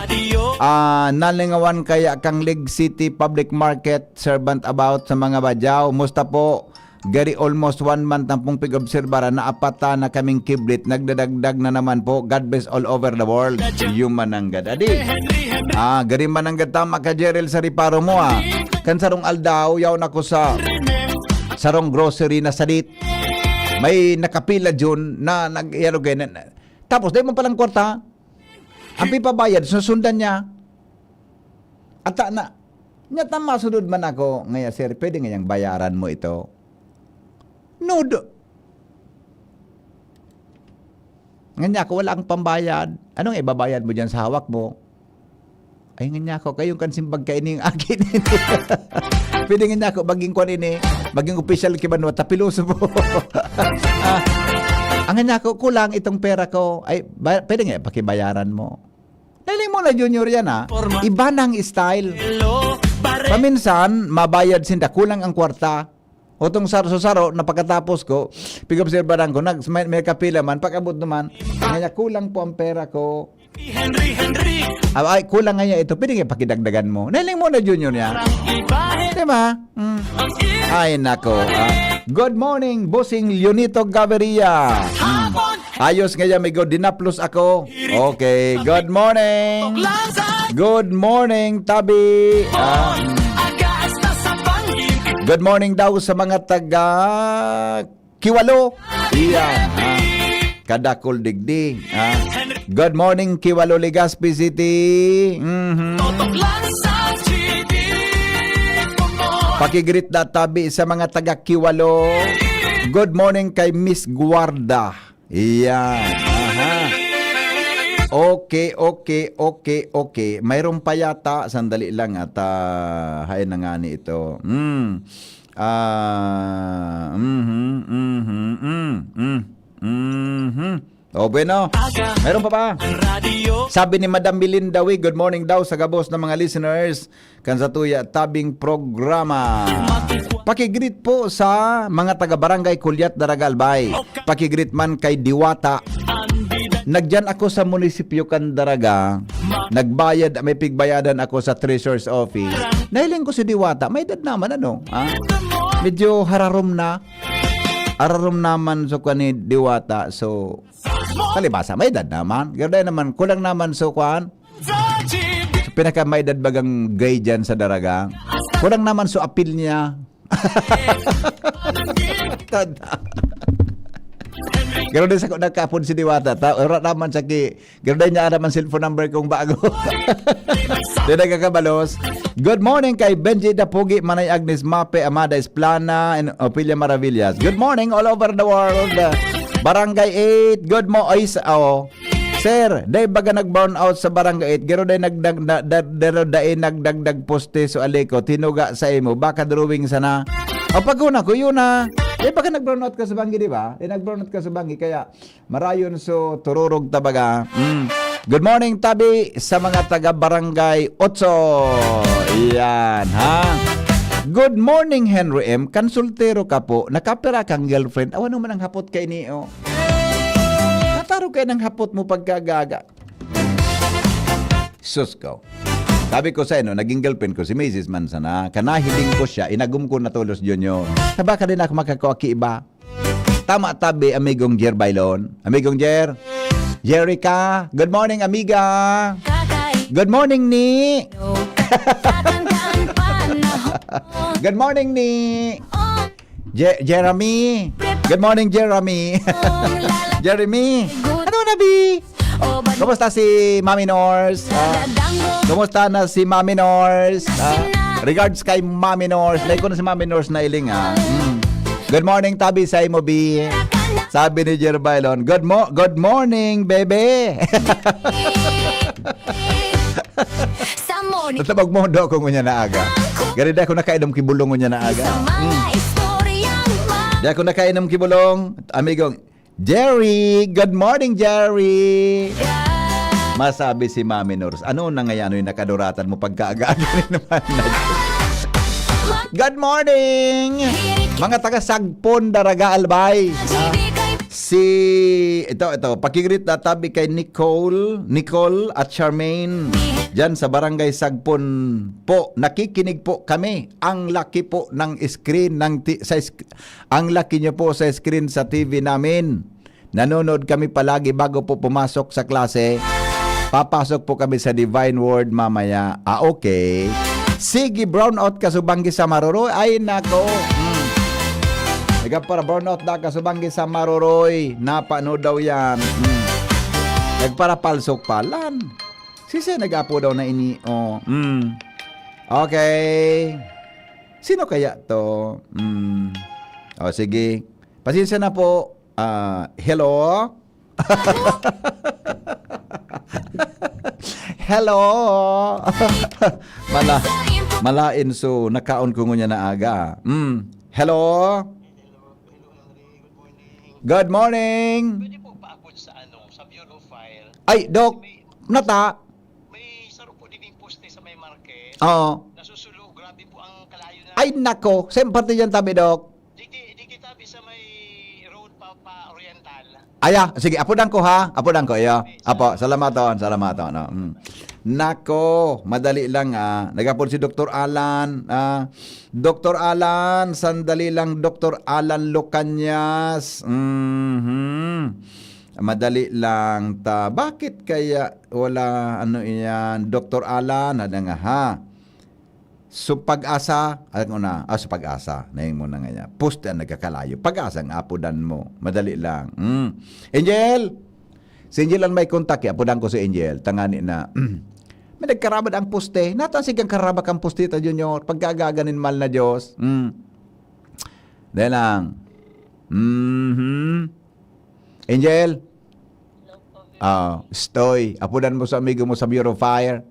Nalingawan kaya kang Leg City Public Market servant about sa mga badyaw. Musta po? Gary, almost 1 month na pong pig-obserbara na apata na kaming kiblit. Nagdadagdag na naman po. God bless all over the world. Human ang gadadi. Gary mananggad tama ka, Jeril, sa riparo mo Kan sarong aldaw, yaw na ko sa sarong grocery na salit. May nakapila dyan na nag-iaro ganyan. Tapos, dahil mo palang kwarta, ang pipabayad, susundan niya. At na, Nya tama sunod man ako, ngaya sir, pwede ngayang bayaran mo ito. No, nganya ako, wala ang pambayad. Anong ibabayad mo dyan sa hawak mo? Ay, nganya ako, kayong kansimbag kainin ang akin. Pwede nganya ako, maging kwan ini, maging official kibanwa, tapiluso mo. Ang nganya ako, kulang itong pera ko. Ay, pwede nga, pakibayaran mo. Dali mo na, Junior, yan ha. Iba ng style. Paminsan, mabayad sinda, kulang ang kwarta. O tong saro-saro na pagkatapos ko, pig-obserbaran ko, may kapila man, pag-abot naman, ngaya kulang po ang pera ko. Ay, kulang nga ito, pwede nga pakidagdagan mo. Nahiling mo na, Junior, yan. Diba? Ay, nako. Good morning, Bossing Leonito Gaviria. Ayos nga may good dinaplos ako. Okay, good morning. Good morning, Tabi. Good morning daw sa mga taga Kiwalo. Iyan. Kadakol digdi. Good morning, Kiwalo, Legazpi City. Pakigreet na Tabi sa mga taga Kiwalo. Good morning kay Miss Guarda. Iyan. Okay. Mayroon pa yata. Sandali lang at hay na nga ni ito. O bueno. Mayroon pa ba? Sabi ni Madam Belinda, good morning daw sa gabos ng mga listeners kan sa tuya tabing programa. Pakigreet po sa mga taga-barangay Kulyat, Daragalbay. Pakigreet man kay Diwata. Nagdyan ako sa munisipyo kan Daraga. Nagbayad, may pigbayadan ako sa Treasurer's Office. Nahiling ko si Diwata. May edad naman, ano? Medyo hararom na. Hararom naman so ni Diwata. So, kalibasa, may edad naman. Ganda naman, kulang naman so kwan. So, pinaka may edad bagang gay dyan sa Daraga. Kulang naman so appeal niya. Gano'n din sa nagkapon si Diwata. Orat naman sa gano'n din niya naman cellphone number kong bago. Di nagkakabalos. Good morning kay Benji Dapugi, Manay Agnes Mape, Amada Esplana, and Opilia Maravillas. Good morning all over the world. Barangay 8. Good morning. Sir, day baga nag-burn out sa Barangay 8. Gano'n din nagdagdag poste so aliko. Tinuga sa imo. Baka drawing sana. O paguna ko yun na. Eh baka nag-burn out ka sa Bangi, di ba? Nag-burn out ka sa Bangi, kaya marayon so tururog tabaga. Good morning, Tabi, sa mga taga-barangay 8. Yan, ha? Good morning, Henry M. Konsultero ka po. Nakapira kang girlfriend. Awan naman ang hapot kay niyo. Nataro kayo ng hapot mo pagkagaga. Sus ko. Sabi ko sa ino, naging girlfriend ko si Mrs. Mansana. Kanahiling ko siya, inagum ko na tulos Junior. Baka din ako makakawaki iba. Tama Tabi, amigong Jer Bailon. Amigong Jer. Jerica. Good morning, amiga. Good morning, ni. Good morning, ni. Jeremy. Good morning, Jeremy. Jeremy. Ano na, Bi? Kumusta si Mami Nors? Kumusta na si Mami Nors? Regards kay Mami Nors. Like ko na si Mami Nors na iling. Good morning, Tabi sa imo, Bi. Sabi ni Jerbailon, good morning, baby. Natabag mo do ko ngunya na aga. Ganida ako nakainom kibulong ngunya na aga. Di ako nakainom kibulong. Amigong, Jerry, good morning, Jerry. Masabi si Mami Nors, ano na ngayon yung nakaduratan mo pagkaaga-aga naman na. Good morning! Mga taga-Sagpon, Daraga, Albay. Ito, pakigreet na Tabi kay Nicole at Charmaine. Diyan sa Barangay Sagpon po, nakikinig po kami. Ang laki po ng screen, ang laki nyo po sa screen sa TV namin. Nanonood kami palagi bago po pumasok sa klase. Papasok po kami sa Divine Word mamaya. Okay. Sige, brownout ka subanggi sa Maroroy. Ay, nako. Para brownout na ka subanggi sa Maroroy. Napano daw yan. Nagpara palsok palan. Sisi nag-apo daw na ini. Okay. Sino kaya to? O, sige. Pasensya na po. Hello? Hello? Malain so nakaon ko ngunya na aga. Hello? Good morning. Pwede po paabot sa sa Bureau File. Ay, Dok. Nata. May saro po din poste sa may market. Oo. Nasusulo, grabe po ang kalayo na. Ay, nako. Siyempre diyan tabi, Dok. Di kitabi sa may road pa oriental. Aya, sige, apudan ko ha. Apudan ko, iyo. Apo, salamaton. No. Nako, madali lang Nagapon si Dr. Alan. Dr. Alan, sandali lang, Dr. Alan Lucanyas. Madali lang ta. Bakit kaya wala yan? Dr. Alan, nga ha. So pag-asa, sa pag-asa, nahin mo na nga niya. Post ang nagkakalayo. Pag-asa ang apudan mo. Madali lang. Angel! Si Angel ang may kontak. Apudan ko si Angel. Tangani na. May nagkarabad ang poste. Natasigang karabak ang poste ta junior. Pagkagaganin mal na Diyos. Dahil lang. Angel? Stoy. Apudan mo sa amigo mo sa Bureau of Fire.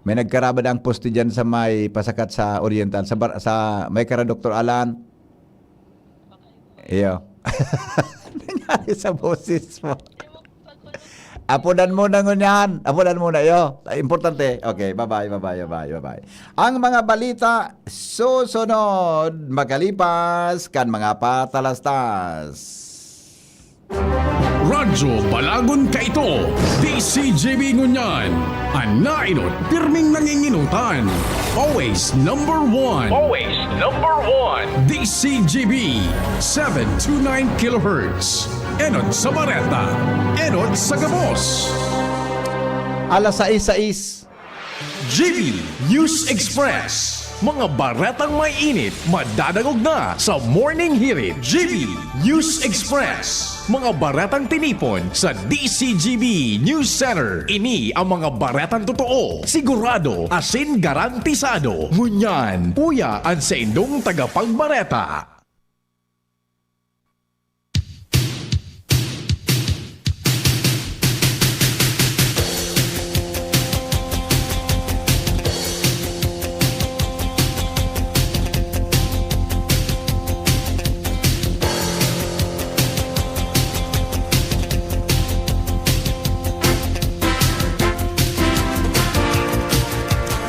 May nagkarabad ang poste dyan sa may pasakat sa Oriental. Sa may kara Dr. Alan. Iyo. Nangyari sa boses mo. Apudan mo na ngunyan. Apudan mo na iyo. Importante. Okay, bye-bye. Ang mga balita susunod makalipas kan mga patalastas. Radyo Balagon ka ito, DCJB Ngunyan, anainot pirming nanginginutan, always number one, DCJB, 729 kHz, enot sa Bareta, enot sa Gabos. Alas 6:06. GB News Express, mga baretang may init, madadagog na sa Morning Hirit. GB News Express, mga baretang tinipon sa DCGB News Center. Ini ang mga baretang totoo, sigurado, asin garantisado. Ngunyan, puya ang sa indong tagapagbareta.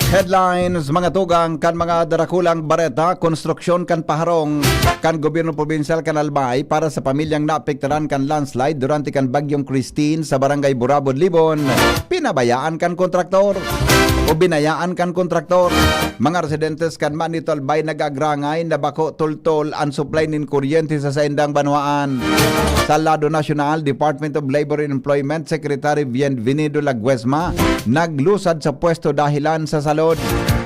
Headlines, mga tugang kan mga darakulang bareta, konstruksyon kan paharong kan gobyerno probinsal kan Albay para sa pamilyang naapektaran kan landslide durante kan bagyong Christine sa barangay Burabod, Libon. Pinabayaan kan kontraktor o binayaan kan kontraktor. Mga residentes kan Manito Albay nagagrangay na bako tultol ang supply nin kuryente sa saindang banwaan. Sa lado nasyonal, Department of Labor and Employment Secretary Bienvenido Laguesma naglusad sa pwesto dahilan sa salod.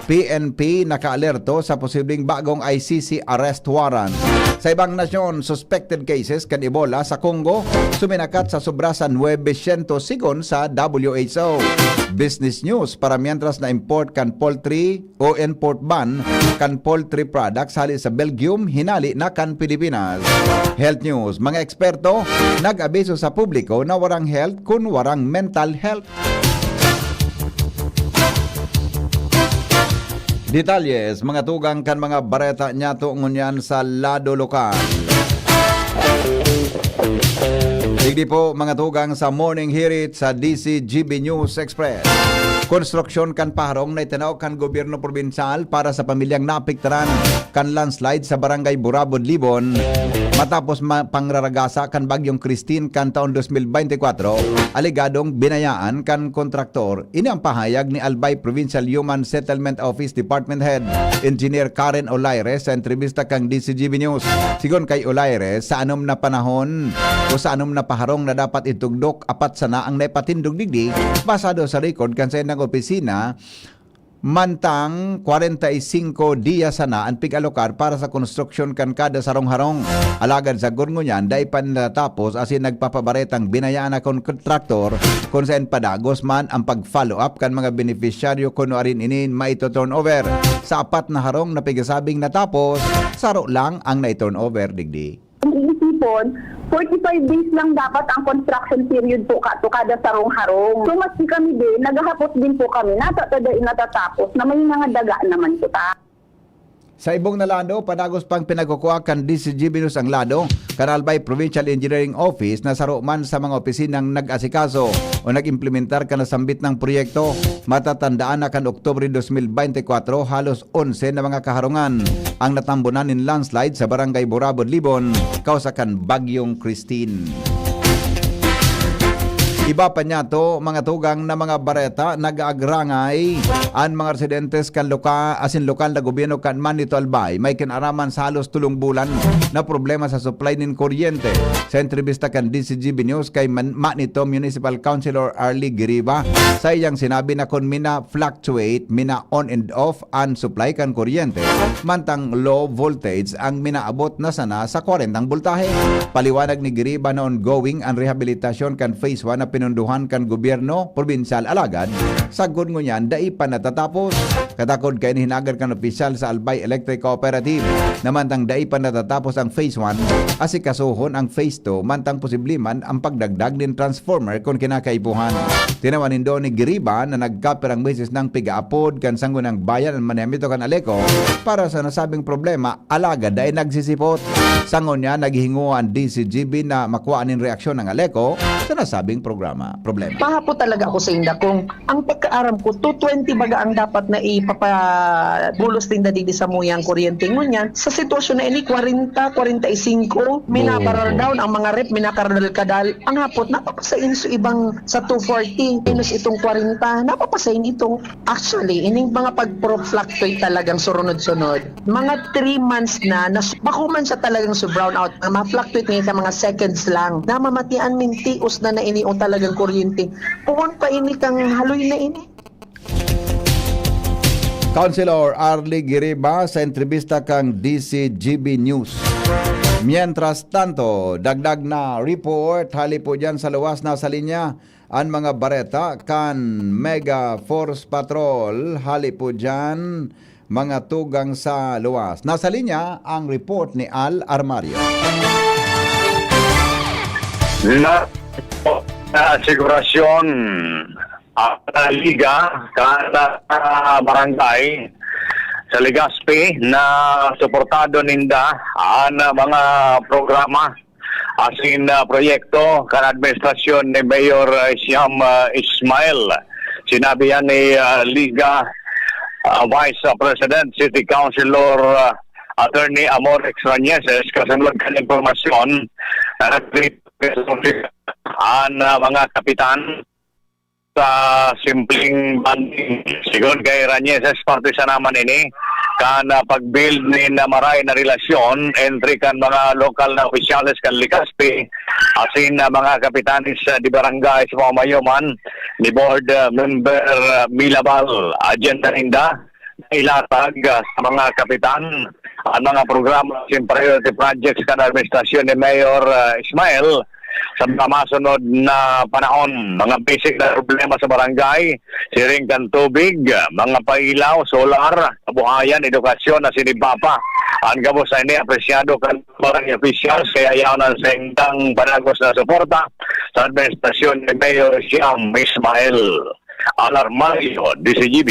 PNP nakaalerto sa posibleng bagong ICC arrest warrant. Sa ibang nasyon, suspected cases kan Ebola sa Congo suminakat sa sobra sa 900 sigon sa WHO. Business news, para mientras na import kan poultry o import ban kan poultry products hali sa Belgium, hinali na kan Pilipinas. Health news, mga eksperto nag-abiso sa publiko na warang health kun warang mental health. Detalles, mga tugang kan mga bareta nyato ngunyan sa lado lokal. Digdi po mga tugang sa Morning Hirit sa DCGB News Express. Konstruksyon kan paharong na itanaw kan gobyerno probinsal para sa pamilyang naapektaran kan landslide sa barangay Burabod, Libon. Matapos pangraragasa kan bagyong Christine kan taon 2024, aligadong binayaan kan kontraktor. Ini ang pahayag ni Albay Provincial Human Settlement Office Department Head Engineer Karen Olaire sa entrevista kang DCGB News. Sigon kay Olaire, sa anom na panahon o sa anom na paharong na dapat itugdok apat sana ang naipatindog digdi basado sa record kan sa ng opisina Mantang 45 diya sana ang pigalokar para sa construction kan kada sarong-harong. Alagad sa gurngunyan, dai pa natapos asin nagpapabaretang binayaan na kontraktor kung saan padagos man ang pag-follow up kan mga beneficiaryo kuno arin inin maito-turnover. Sa 4 na harong na pigasabing natapos, saro lang ang na-turnover digdi. Ang iisipon, 45 days lang dapat ang construction period po kada sarong-harong. So maski kami din, naghahapot din po kami, natatapos na may mga daga naman po ta. Sa ibong na lado, padagos pang pinagkukuha kan DCGB News ang lado, Kanalbay Provincial Engineering Office na saro man sa mga opisinang nag-asikaso o nag-implementar ka na sambit ng proyekto. Matatandaan na kan Oktubre 2024, halos 11 na mga kaharungan ang natambunan in landslide sa Barangay Borabod, Libon, kausakan Bagyong Christine. Iba pa niya to, mga tugang na mga bareta, nag-agrangay ang mga residentes kan lokal na gobyerno kan Manito Albay. May kinaraman sa halos 3 bulan na problema sa supply ng kuryente. Sa entrevista kan DCGB News kay Manito Municipal Councilor Arlie Giriba, sa iyang sinabi na kung mina-fluctuate, mina on and off ang supply kan kuryente, mantang low voltage ang minaabot na sana sa 40 voltahe. Paliwanag ni Giriba na ongoing ang rehabilitasyon kan phase 1 na pinunduhan kan gobyerno probinsyal alagad sa gurngunyan dai pa natatapos. Katakod kay hinagad kan opisyal sa Albay Electric Cooperative na mantang dai pa natatapos ang phase 1 asikasuhon ang phase 2 mantang posible man ang pagdagdag din transformer kung kinakaipuhan. Tinawanin do ni Giriba na nagkapirang beses ng pigaapod kan sanggunang bayan ang manamito kan Aleco para sa nasabing problema alagad dai nagsisipot. Sangon niya naghingo ang DCGB na makuhaan ng reaksyon ng Aleco sa nasabing problema. Pahapo talaga ako sa inda kung ang pagkaaram ko 220 baga ang dapat na ipapabulos din dadi sa muyang kuryente ngunyan sa sitwasyon na ini 40 45 minaparal down ang mga rep minakaral kadal ang hapot napapasain so ibang sa 240 minus itong 40 napapasain itong actually ining mga pag-fluctuate talagang surunod-sunod mga 3 months na bakuman siya talagang so brown out ang ma-fluctuate niya sa mga seconds lang na mamatian mintios na ini o talagang kuryente. Puwan pa ini kang haloy na ini. Councilor Arlie Giriba sa entrevista kang DCGB News. Mientras tanto, dagdag na report hali po dyan sa luwas na sa linya ang mga bareta kan Mega Force Patrol hali po dyan mga tugang sa luwas. Nasa linya ang report ni Al Armario. Na asigurasyon liga kada barangay sa Legazpi na suportado ninda ang mga programa asin proyekto kan administrasyon ni Mayor Siam Ismail. Sinabi yan ni Liga Vice President City Councilor Attorney Amorex Rañeses kasunod kan informasyon na ang mga kapitan sa simpleng banding. Sigon kay Rañeses, parte sa naman ini kan pag-build ni na maray na relasyon entre kan mga lokal na opisyales kan Legazpi asin mga kapitanis di barangay sa mga mayuman ni board member Milabal. Agenda ninda ilatag sa mga kapitan ang mga programa sin priority projects kan administrasyon ni Mayor Ismail sa mga masunod na panahon. Mga basic na problema sa barangay, siring kan tubig, mga pailaw, solar, kabuhayan, edukasyon na sinibapa. Ang gabos na ini apresyado kan barangay officials kaya yaw ng sendang panagos na suporta sa administrasyon ni Mayor Siam Ismail. Alarmario, DCGB.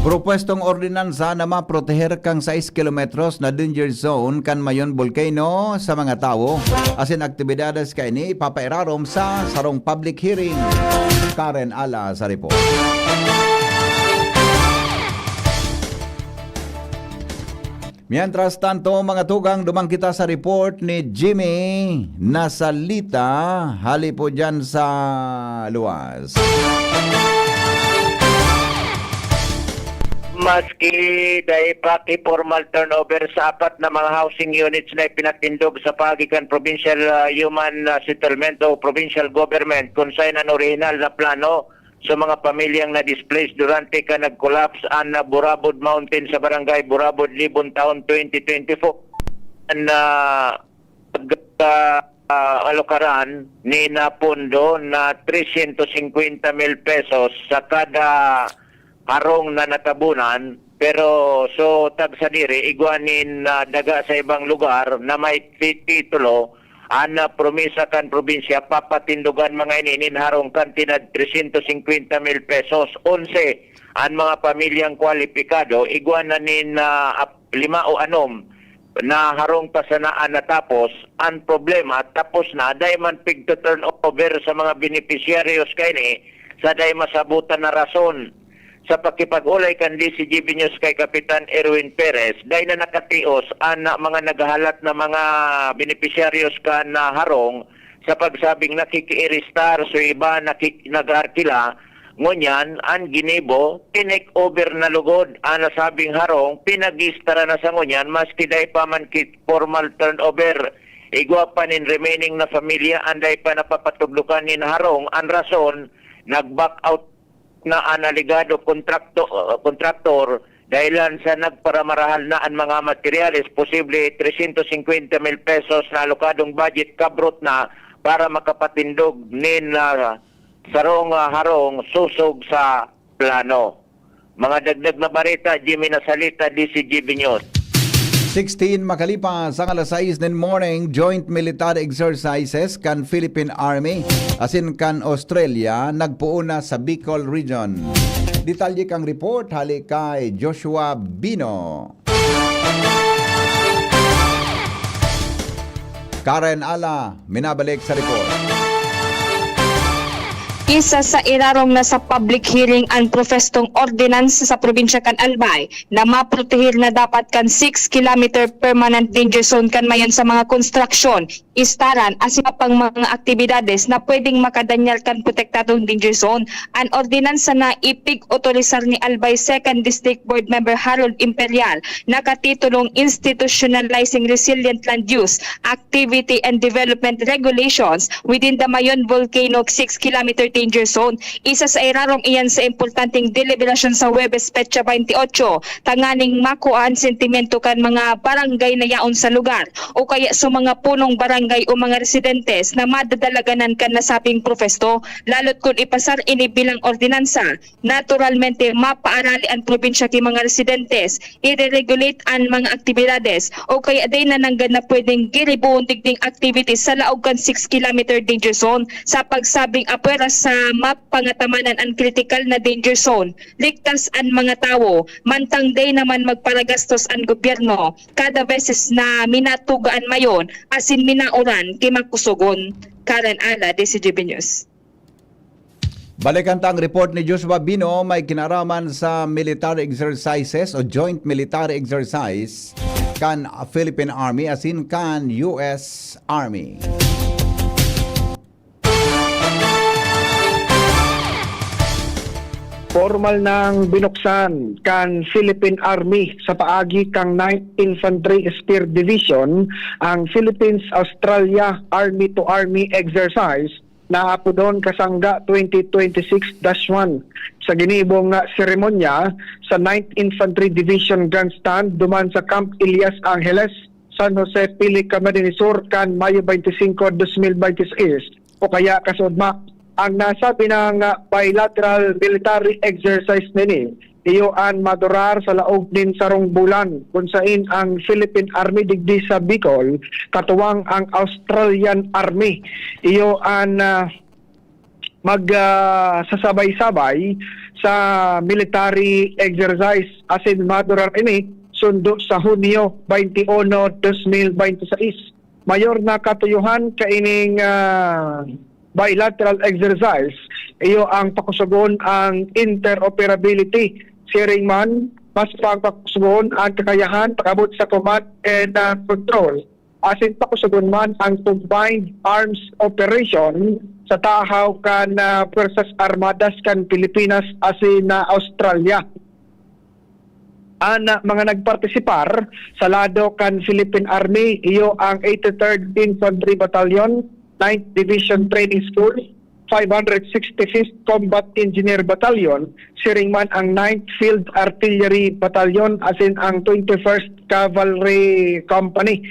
Propwestong ordinansa na maproteher kang 6 kilometros na danger zone kan mayon volcano sa mga tao. Asin aktibidades kay ni papairarom sa sarong public hearing. Karen Ala sa report. Mientras tanto, mga tugang, dumang kita sa report ni Jimmy Nasalita. Hali po dyan sa luwas. Maski dahil pati formal turnover sa 4 na mga housing units na ipinatindog sa pagikan Provincial Human Settlement o Provincial Government kung saan ang original na plano sa mga pamilyang na-displaced durante ka nag-collapse ang Burabod Mountain sa barangay Burabod, Libon taon 2024 na alokaran ni napondo na 350,000 pesos sa kada harong na natabunan, pero so tagsa diri igwanin daga sa ibang lugar na may titulo ana promisa kan probinsya papatindugan mga ininin harong kantidad 350,000 pesos. 11 ang mga pamilyang kwalipikado igwanan nin 5 o 6 na harong pasanaan natapos. Ang problema tapos na dayman pig to turn over sa mga beneficiaryos kay ni sa day masabutan na rason. Sa pakipag-ulay kan DCGB News kay Kapitan Erwin Perez, dahil na nakatios ang mga naghahalat na mga beneficiaryos ka na harong sa pagsabing nakiki-restar so iba nag-arkila, ngunyan ang ginibo, tinake over na lugod ang nasabing harong, pinag-istara na sa ngunyan, maski dahil pa man formal turnover. Igwa pa nin remaining na familia, anday pa napapatuglukan nin harong, ang rason, nag-back out na analigado kontraktor dahilan sa nagparamarahal na ang mga materyales, posible 350,000 pesos na alokadong budget kabrot na para makapatindog nin sarong harong susog sa plano. Mga dagdag na barita, Jimmy Nasalita, DCGB News. 16 makalipas ang alas 6 ng morning, joint military exercises kan Philippine Army asin kan Australia nagpuuna sa Bicol Region. Detalye kang report hali kay Joshua Bino. Karen Ala, minabalik sa report. Isa sa irarong na sa public hearing ang profestong ordinance sa probinsya kan Albay na maprotehir na dapat kan 6 km permanent danger zone kan mayon sa mga construction, istaran asin pang mga aktibidades na pwedeng makadanyal kan protektadong danger zone. Ang ordinansa na ipig-otorisar ni Albay 2nd District Board Member Harold Imperial nakatitulong Institutionalizing Resilient Land Use, Activity and Development Regulations within the Mayon Volcano 6 km danger zone. Isa sa irarong iyan sa importanteng deliberasyon sa Huwebes Petsa 28, tanganing makuan sentimento kan mga barangay na yaon sa lugar o kaya sa mga punong barangay o mga residentes na madadalaganan kan nasabing profesto, lalot kung ipasar ini bilang ordinansa. Naturalmente, mapaarali ang probinsya kay mga residentes, i-regulate ang mga aktibidades o kaya day na nanggan na pwedeng giribuon digding activities sa laog kan 6 km danger zone sa pagsabing apwera sa mapangatamanan ang critical na danger zone. Ligtas ang mga tao, mantang day naman magparagastos ang gobyerno kada beses na minatugaan mayon asin minauran kay makusugon. Karen Ala, DCGB News. Balikan ta ang report ni Joshua Bino, may kinaraman sa military exercises o joint military exercise kan Philippine Army asin kan US Army. Formal nang binuksan kan Philippine Army sa paagi kang 9th Infantry Spear Division ang Philippines-Australia Army-to-Army exercise na apo doon kasangga 2026-1 sa ginibong seremonya sa 9th Infantry Division Grandstand duman sa Camp Elias Angeles, San Jose, Pili, Camarines Sur kan Mayo 25, 2026 o kaya kasudma. Ang nasabi ng bilateral military exercise nini, iyo ang madurar sa laog din sarong bulan kung saan ang Philippine Army digdi sa Bicol, katuwang ang Australian Army. Iyo ang magsasabay-sabay sa military exercise asin madurar ini sundo sa Hunyo 21, 2026. Mayor na katuyuhan kaining bilateral exercise, iyo ang pakusugon ang interoperability. Sharing man, mas pagpakusugon ang kakayahan pagabot sa command and control. Asin pakusugon man ang combined arms operation sa tahaw kan Puwersas Armadas kan Pilipinas asin Australia. Ang mga nagpartisipar sa lado kan Philippine Army, iyo ang 83rd Infantry Battalion, 9th Division Training School, 565th Combat Engineer Battalion, siring man ang 9th Field Artillery Battalion asin ang 21st Cavalry Company.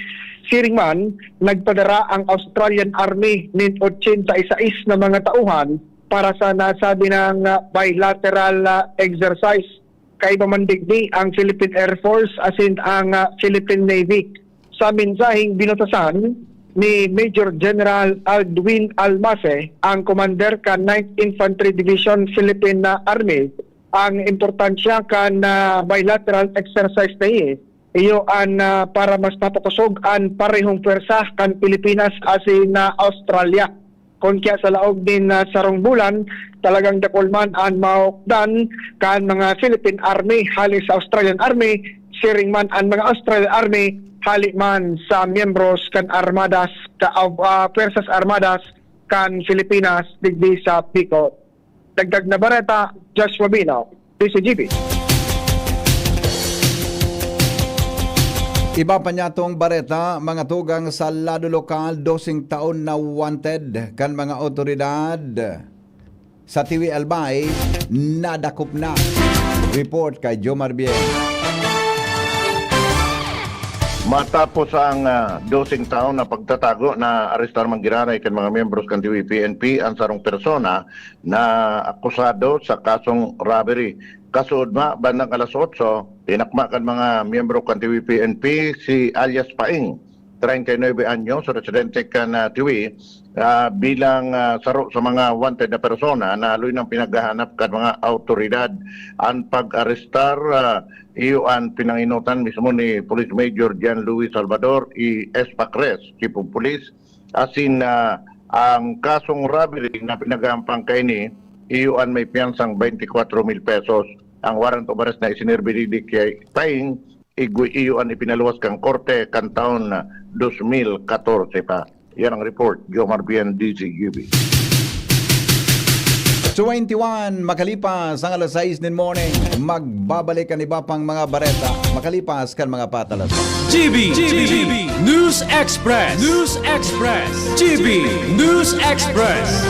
Siring man, nagpadara ang Australian Army ng 86 na mga tauhan para sa nasabi ng bilateral exercise. Kay pamandigdi ang Philippine Air Force asin ang Philippine Navy. Sa mensaheng binutasan ni Major General Aldwin Almase, ang commander kan 9th Infantry Division Philippine Army, ang importansya kan bilateral exercise na iyo para mas mapakusog ang parehong pwersa kan Pilipinas asin Australia. Kung kaya sa laog din sarong bulan, talagang dakulman ang maokdan kan mga Philippine Army halis sa Australian Army, siring man ang mga Australian Army halik man sa miyembros kan armadas, pwersas armadas kan Pilipinas digdi sa Pico. Dagdag na bareta, Joshua Bino, PCGP. Iba pa niya tong bareta, mga tugang sa lado lokal, 12 taon na wanted kan mga otoridad sa TV Albay, nadakop na. Report kay Jomar Bien. Matapos ang 12 taon na pagtatago na arestar manggiranay kan mga miyembros kan TV PNP ang sarong persona na akusado sa kasong robbery. Kasunod bandang alas 8, tinakma kan mga miyembro kan TV PNP si alias Paing, 39 anyos, residente kan TV, bilang saro sa mga wanted na persona na aloy ng pinaghahanap kan mga autoridad. Ang pag-arestar, iyo ang pinanginutan mismo ni Police Major Jan Luis Salvador y Espacres, Chief of Police, asin ang kasong robbery na pinagampang kay ni iyo ang may piyansang 24,000 pesos. Ang warrant of arrest na isinirbilidi kay Paing, iyo ang ipinaluwas kang korte kan taon 2014 pa. Yan ang report, Jomar Bien, DCGB. 21 makalipas ang alas 6 din morning, magbabalik ang iba pang mga bareta makalipas kan mga patalas. GB News Express. GB News Express.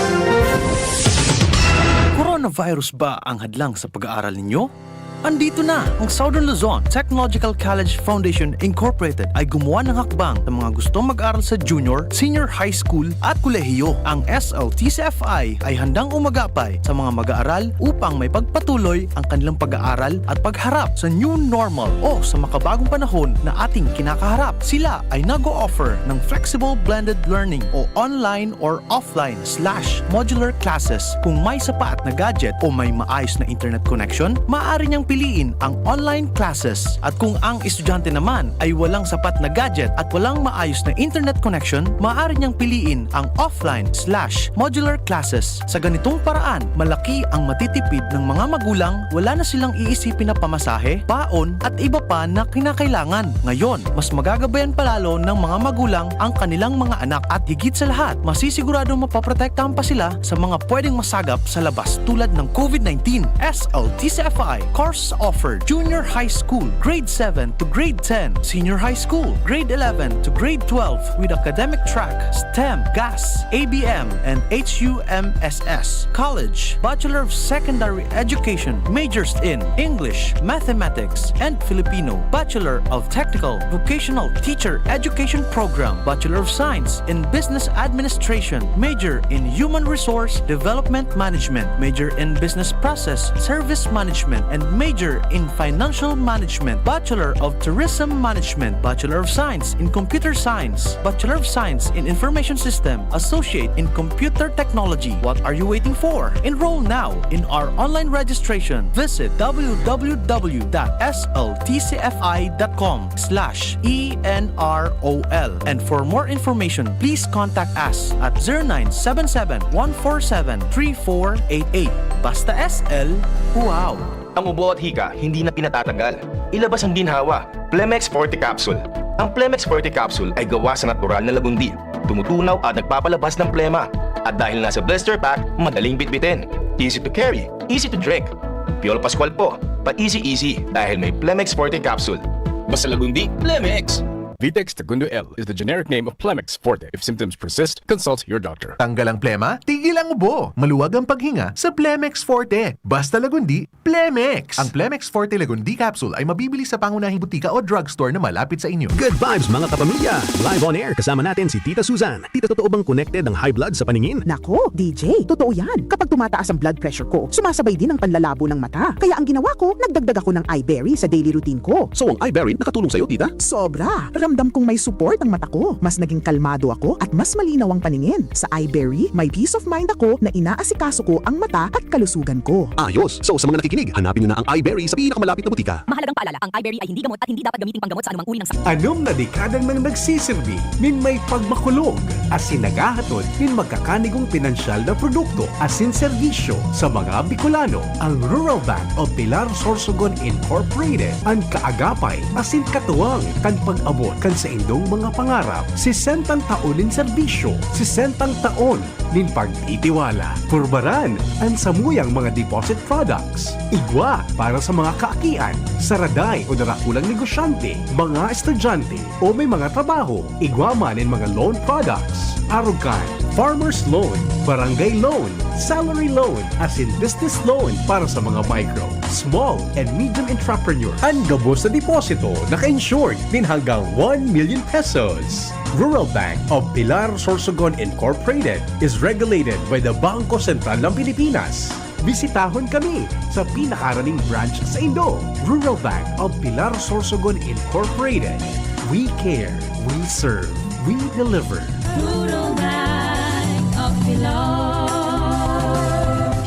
Coronavirus ba ang hadlang sa pag-aaral ninyo? Andito na ang Southern Luzon Technological College Foundation Incorporated ay gumawa ng hakbang sa mga gustong mag-aral sa junior, senior high school at kolehiyo. Ang SLTCFI ay handang umagapay sa mga mag-aaral upang may pagpatuloy ang kanilang pag-aaral at pagharap sa new normal o sa makabagong panahon na ating kinakaharap. Sila ay nag-o-offer ng flexible blended learning o online or offline/modular classes. Kung may sapat na gadget o may maayos na internet connection, maaari niyang piliin ang online classes. At kung ang estudyante naman ay walang sapat na gadget at walang maayos na internet connection, maaari niyang piliin ang offline/modular classes. Sa ganitong paraan, malaki ang matitipid ng mga magulang, wala na silang iisipin na pamasahe, baon at iba pa na kinakailangan. Ngayon, mas magagabayan palalo ng mga magulang ang kanilang mga anak at higit sa lahat, masisiguradong mapaprotektahan pa sila sa mga pwedeng masagap sa labas tulad ng COVID-19. SLTCFI course offered junior high school, grade 7 to grade 10, senior high school, grade 11 to grade 12 with academic track, STEM, GAS, ABM, and HUMSS. College, Bachelor of Secondary Education, majors in English, Mathematics, and Filipino. Bachelor of Technical Vocational Teacher Education Program, Bachelor of Science in Business Administration, major in Human Resource Development Management, major in Business Process Service Management, and major in Financial Management, Bachelor of Tourism Management, Bachelor of Science in Computer Science, Bachelor of Science in Information System, Associate in Computer Technology. What are you waiting for? Enroll now in our online registration. Visit www.sltcfi.com/ENROL. And for more information, please contact us at 0977-147-3488. Basta SL, wow! Ang ubo at hika hindi na pinatatagal. Ilabas ang ginhawa. Plemex Forte Capsule. Ang Plemex Forte Capsule ay gawa sa natural na lagundi. Tumutunaw at nagpapalabas ng plema. At dahil nasa blister pack, madaling bitbitin. Easy to carry, easy to drink. Piolo Pascual po, pa easy dahil may Plemex Forte Capsule. Basta lagundi, Plemex! Vitex Segundo L is the generic name of Plemex Forte. If symptoms persist, consult your doctor. Tanggal ang plema, tigil ang ubo. Maluwag ang paghinga sa Plemex Forte. Basta Lagundi, Plemex. Ang Plemex Forte Lagundi capsule ay mabibili sa pangunahing butika o drugstore na malapit sa inyo. Good vibes mga kapamilya! Live on air kasama natin si Tita Susan. Tita, totoo bang connected ang high blood sa paningin? Nako, DJ, totoo yan. Kapag tumataas ang blood pressure ko, sumasabay din ang panlalabo ng mata. Kaya ang ginawa ko, nagdagdag ako ng iBerry sa daily routine ko. So ang iBerry nakatulong sa'yo, Tita? Sobra! Ramdam kong may support ang mata ko. Mas naging kalmado ako at mas malinaw ang paningin. Sa iBerry, may peace of mind ako na inaasikaso ko ang mata at kalusugan ko. Ayos! So sa mga nakikinig, hanapin nyo na ang iBerry sa pinakamalapit na butika. Mahalagang paalala, ang iBerry ay hindi gamot at hindi dapat gamitin panggamot sa anumang uri ng sakit. Anom na dekadang nang nagsisilbi, min may pagmakulog, asin nagahatod, min magkakanigong pinansyal na produkto, asin serbisyo sa mga Bicolano. Ang Rural Bank of Pilar Sorsogon Incorporated, ang kaagapay, asin katuwang, kan pag-abot kan sa indong mga pangarap, 60 taon nin serbisyo, 60 taon nin pagtitiwala. Purbaran, ang samuyang mga deposit products. Igwa para sa mga kaakian, saraday o narakulang negosyante, mga estudyante o may mga trabaho. Igwa man in mga loan products. Arugan, farmer's loan, barangay loan, salary loan, as in business loan para sa mga micro, small and medium entrepreneur. Ang gabos na deposito naka-insured din hanggang 1 million pesos. Rural Bank of Pilar Sorsogon Incorporated is regulated by the Bangko Sentral ng Pilipinas. Bisitahon kami sa pinakaraning branch sa Indo. Rural Bank of Pilar Sorsogon Incorporated. We care, we serve, we deliver. Rural Bank of Pilar.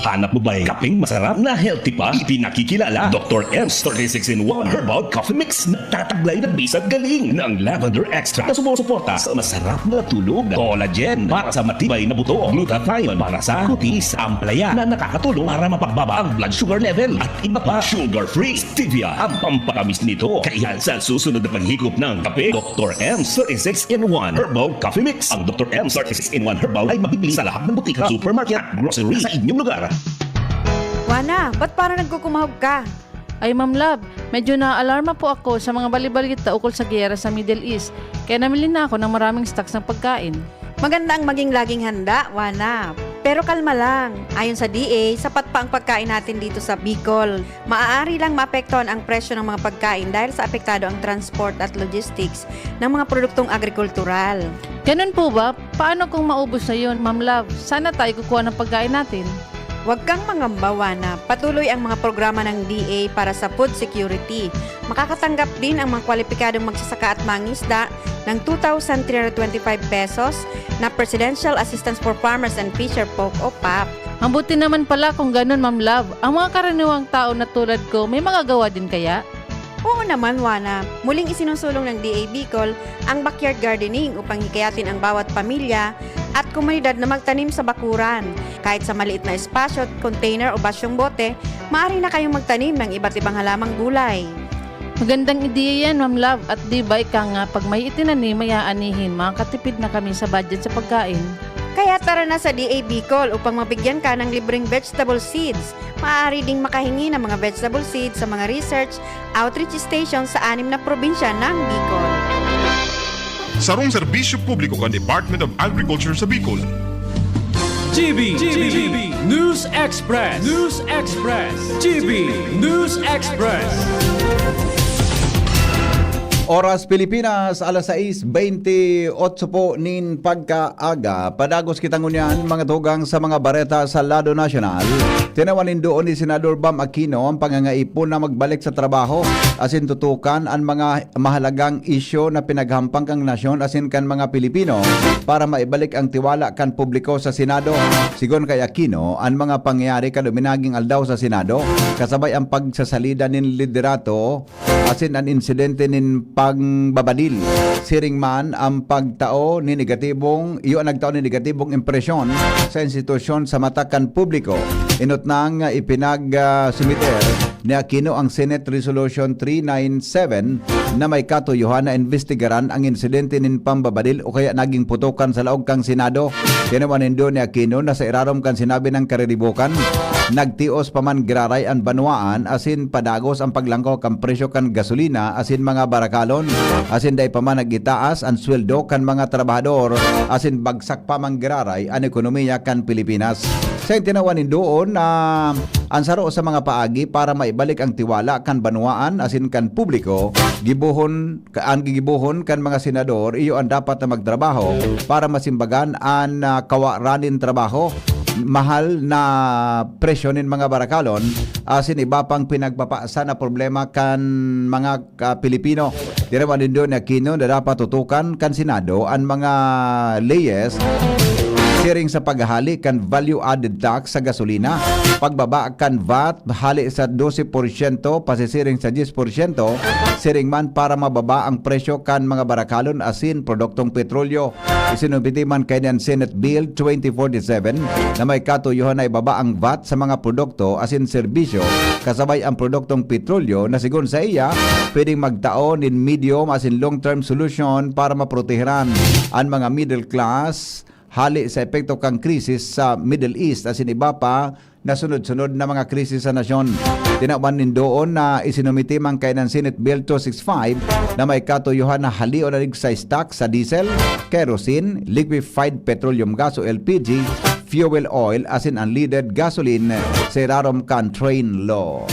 Hanap mo ba kapeng masarap na healthy pa? Ipinakikilala Dr. M's 36-in-1 Herbal Coffee Mix na tataglay na bisag galing ng lavender extract na sumusuporta sa masarap na tulog, collagen para sa matibay na buto, glutathione para sa kutis, amplaya na nakakatulong para mapagbaba ang blood sugar level at iba pa. Sugar-free stevia ang pampatamis nito. Kaya sa susunod na paghigop ng kape, Dr. M's 36-in-1 Herbal Coffee Mix. Ang Dr. M's 36-in-1 Herbal ay mabibili sa lahat ng butika, supermarket at grocery sa inyong lugar. Wana, ba't parang nagkukumahog ka? Ay Ma'am Love, medyo na-alarma po ako sa mga balibalita ukol sa giyera sa Middle East. Kaya namili na ako ng maraming stocks ng pagkain. Maganda ang maging laging handa, Wana. Pero kalma lang. Ayon sa DA, sapat pa ang pagkain natin dito sa Bicol. Maaari lang maapektuhan ang presyo ng mga pagkain dahil sa apektado ang transport at logistics ng mga produktong agrikultural. Ganun po ba? Paano kung maubos na yun, Ma'am Love? Sana tayo kukuha ng pagkain natin. Huwag kang mangamba, na patuloy ang mga programa ng DA para sa food security. Makakatanggap din ang mga kwalipikadong magsasaka at mangisda ng 2,325 pesos na Presidential Assistance for Farmers and Fisher Folk o PAP. Ang buti naman pala kung ganun, Ma'am Love. Ang mga karaniwang tao na tulad ko, may magagawa din kaya? Oo naman, Wana. Muling isinusulong ng DA Bicol ang backyard gardening upang hikayatin ang bawat pamilya at komunidad na magtanim sa bakuran. Kahit sa maliit na espasyo, container o basyong bote, maaari na kayong magtanim ng iba't ibang halamang gulay. Magandang ideya yan, Ma'am Love. At di ba ika nga, pag may itinanim, may aanihin, makakatipid na kami sa budget sa pagkain. Kaya tara na sa DA Bicol upang mabigyan ka ng libreng vegetable seeds. Maaari ding makahingi ng mga vegetable seeds sa mga research outreach station sa 6 na probinsya ng Bicol. Sarong serbisyo publiko kan Department of Agriculture sa Bicol. GB News Express. GB News Express. Oras Pilipinas, alas 6:28 po nin pagkaaga. Padagos kitang unyan mga tugang sa mga bareta sa lado nasyonal. Tinawanin doon ni Senador Bam Aquino ang pangangaipon na magbalik sa trabaho. Asin tutukan ang mga mahalagang isyo na pinaghampang kang nasyon asin kan mga Pilipino para maibalik ang tiwala kan publiko sa Senado. Sigon kay Aquino, ang mga pangyayari kaduminaging aldaw sa Senado kasabay ang pagsasalida nin liderato asin ang insidente nin pagbabadil. Siring man ang pagtao ni negatibong impresyon sa institusyon sa mata kan publiko. Inot nang ipinag-sumiter ni Aquino ang Senate Resolution 397 na may katuyuhan na investigaran ang insidente nin pambabadil o kaya naging putukan sa laog kang Senado. Tinawanin doon ni Aquino na sa irarom kan sinabi ng kariribukan nagtios pa man graray ang banwaan asin padagos ang paglangko kan presyo kan gasolina asin mga barakalon asin day pa man nagitaas ang sweldo kan mga trabahador asin bagsak pa man graray ang ekonomiya kan Pilipinas. Sa tinawanin doon na ansaro sa mga paagi para maibalik ang tiwala kan banwaan asin kan publiko, gibuhon kan mga senador iyo ang dapat na magtrabaho para masimbagan ang kawaranin trabaho, mahal na presyo nin mga barakalon asin iba pang pinagpapaasa na problema kan mga Pilipino. Tinawanin doon na kino na dapat tutukan kan Senado ang mga leyes siring sa paghali kan value added tax sa gasolina, pagbaba kan VAT hali sa 12%, pasisiring sa 10%, siring man para mababa ang presyo kan mga barakalon asin produktong petrolyo. Isinubiti man kay ng Senate Bill 2047 na may katuyuhan na ibaba ang VAT sa mga produkto asin serbisyo kasabay ang produktong petrolyo na sigon sa iya pwedeng magtaon in medium asin long-term solution para maproteheran ang mga middle class hali sa epekto kang krisis sa Middle East asin iba pa na sunod-sunod na mga krisis sa nasyon. Tinawan din doon na isinumiti man kay ng Senate Bill 265 na may katuyuhan na halio na excise tax sa diesel, kerosene, liquefied petroleum gas o LPG, fuel oil asin unleaded gasoline sa irarom kan train law.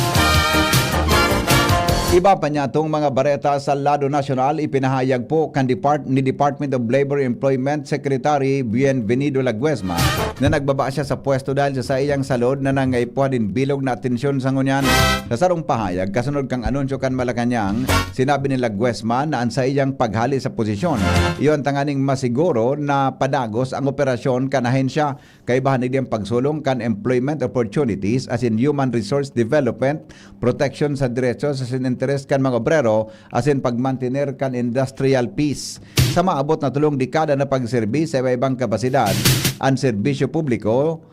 Iba pa niya itong mga bareta sa Lado Nacional, ipinahayag po kan ni Department of Labor Employment Secretary Bienvenido Laguesma na nagbaba siya sa pwesto dahil sa iyang salod na nangaipuan din bilog na atensyon sa ngunyan. Sa sarong pahayag, kasunod kang anunsyo kan Malacanang, sinabi ni Laguesma na ang sa iyang paghali sa posisyon, iyon tanganing masiguro na padagos ang operasyon kan ahensya kay bahanig diyang pagsulong kan employment opportunities as in human resource development, protection sa diretso sa interes kan mga obrero asin pagmantiner kan industrial peace. Sa maabot na 3 dekada na pagserbis sa ibang kapasidad, ang serbisyo publiko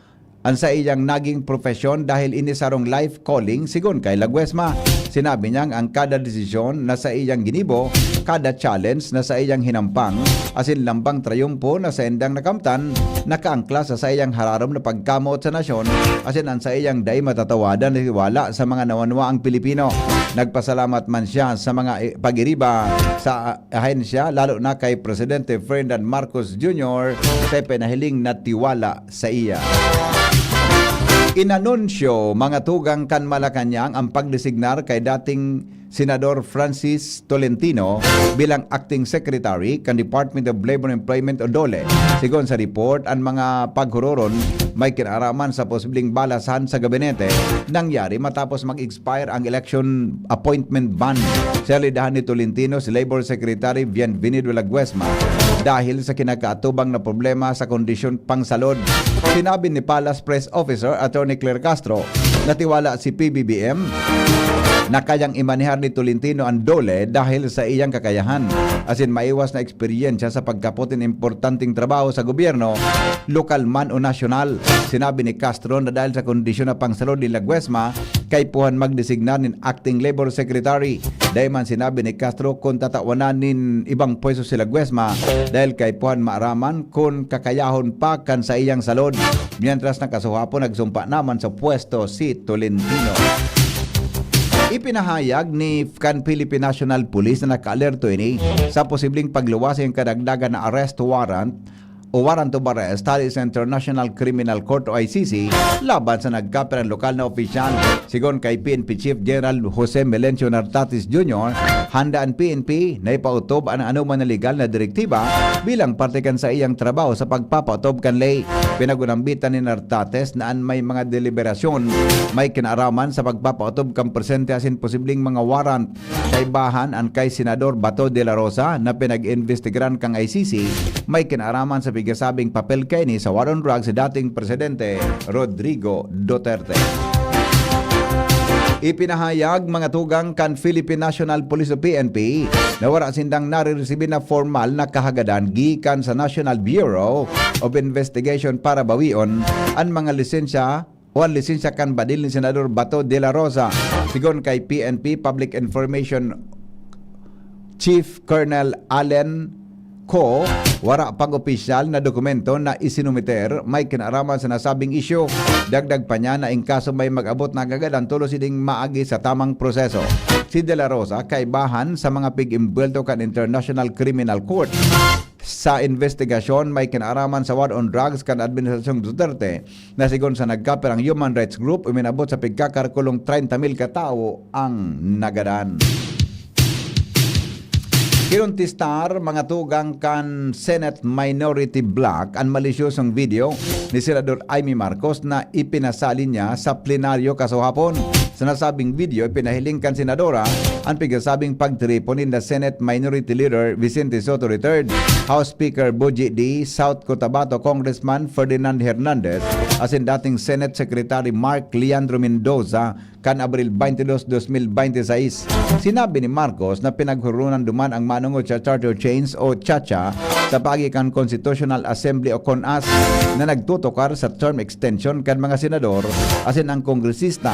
ang sa iyang naging profesyon dahil inisarong life calling sigon kay Laguesma. Sinabi niyang ang kada desisyon na sa iyang ginibo, kada challenge na sa iyang hinampang, asin lambang trayumpo na sa endang nakamtan, nakaangkla sa iyang hararom na pagkamot sa nasyon, asin ang sa iyang day matatawadan na tiwala sa mga nawanwa ang Pilipino. Nagpasalamat man siya sa mga pag-iriba sa ahensya, lalo na kay Presidente Ferdinand Marcos Jr. sa pinahiling na tiwala sa iya. Inanunsyo mga tugang kan Malacanang ang pagdesignar kay dating Senador Francis Tolentino bilang Acting Secretary kan Department of Labor and Employment o DOLE. Sigon sa report, ang mga paghuroron may kinaraman sa posibleng balasan sa gabinete nangyari matapos mag-expire ang election appointment ban. Salidahan ni Tolentino si Labor Secretary Bienvenido Laguesma dahil sa kinakaatubang na problema sa kondisyon pangsalod. Sinabi ni Palace Press Officer Attorney Claire Castro na tiwala si PBBM na kayang imanihar ni Tolentino ang DOLE dahil sa iyang kakayahan. Asin maiwas na eksperyensya sa pagkaputin importanteng trabaho sa gobyerno, lokal man o nasyonal. Sinabi ni Castro na dahil sa kondisyon na pangsalod ni Laguesma, kay puhan magdesignar nin Acting Labor Secretary. Dahil man sinabi ni Castro kung tatawanan nin ibang pwesto si Laguesma dahil kay puhan maaraman kung kakayahon pa kan sa iyang salod. Mientras nakasuhapon nagsumpa naman sa pwesto si Tolentino. Ipinahayag ni Philippine National Police na naka-alerto ini sa posibleng pagluwas ng kadagdagan na arrest warrant o warrant of arrest tali sa International Criminal Court o ICC laban sa nagkapir ang lokal na opisyal. Sigon kay PNP Chief General Jose Melencio Nartatis Jr., handa ang PNP na ipautob ang anuman na legal na direktiba bilang parte kan sa iyang trabaho sa pagpapautob kan ley. Pinagunambitan ni Nartates na an may mga deliberasyon may kinaraman sa pagpapautob kan presente asin posibleng mga warrant kay bahan ang kay Senador Bato de la Rosa na pinag-investigaran kang ICC may kinaraman sa bigasabing papel kay ni sa war on drugs sa dating Presidente Rodrigo Duterte. Ipinahayag mga tugang kan Philippine National Police o PNP na wala sindang nare-receive na formal na kahagadan gikan sa National Bureau of Investigation para bawion ang mga lisensya o ang lisensya kan badil ni Senador Bato de la Rosa. Sigon kay PNP Public Information Chief Colonel Allen ko, wara pang opisyal na dokumento na isinumiter may kinaraman sa nasabing isyu. Dagdag pa niya na in kaso may mag-abot na agad ang tulo siding maagi sa tamang proseso. Si De La Rosa kaibahan sa mga pig-imbwelto kan International Criminal Court. Sa investigasyon may kinaraman sa war on drugs kan Administrasyong Duterte na sigon sa nagkaper ang Human Rights Group uminabot sa pigkakarkulong 30,000 katao ang nagadan. Kinuntistar mga tugang kan Senate Minority Bloc ang malisyosong video ni Senador Amy Marcos na ipinasali niya sa plenaryo kasuhapon. Sa nasabing video, pinahiling kan Senadora ang pigasabing pagtripon in the Senate Minority Leader Vicente Soto III, House Speaker Boji D, South Cotabato Congressman Ferdinand Hernandez, as in dating Senate Secretary Mark Leandro Mendoza kan Abril 22, 2026. Sinabi ni Marcos na pinaghurunan duman ang manungo sa Charter Change o CHACHA sa pagikan Constitutional Assembly o CONAS na nagtutokar sa term extension kan mga senador asin ang kongresista.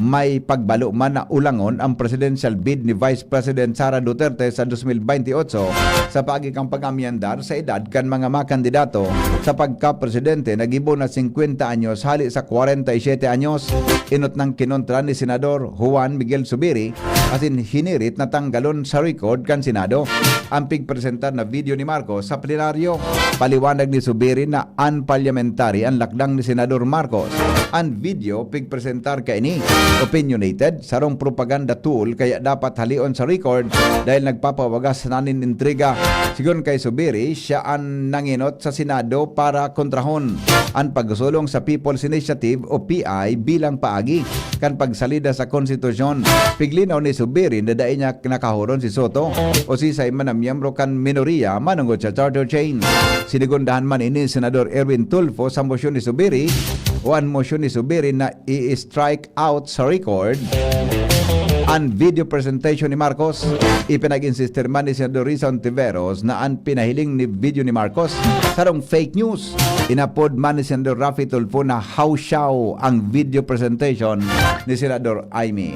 May pagbalo man na ulangon ang presidential bid ni Vice President Sara Duterte sa 2028 sa pagikang pag-amyandar sa edad kan mga makandidato sa pagka-presidente na gibo na 50 anyos hali sa 47 anyos. Inot ng kinontra ni Senador Juan Miguel Zubiri asin hinirit na tanggalon sa record kan Senado ang pigpresentar na video ni Marcos sa plenaryo. Paliwanag ni Zubiri na unparliamentary ang lakdang ni Senador Marcos. Ang video pigpresentar kay ni opinionated sarong propaganda tool kaya dapat halion sa record dahil nagpapawagas nanin intriga. Sigon kay Zubiri, siya ang nanginot sa Senado para kontrahon ang pagsulong sa People's Initiative o PI bilang paagi kan pagsalida sa konstitusyon. Piglinaw ni Zubiri na dahil niya nakahuron si Soto o si Simon na miyembro kan minoriya manungod sa Charter Change. Sinigundahan man ini Senador Erwin Tulfo sa motion ni Zubiri o ang motion ni Zubiri na i-strike out sa record ang video presentation ni Marcos. Ipinag-insister man ni Senador Risa Ontiveros na ang pinahiling ni video ni Marcos sarong fake news. Inapod man ni Senador Rafi Tulfo na hausyaw ang video presentation ni Senador Amy.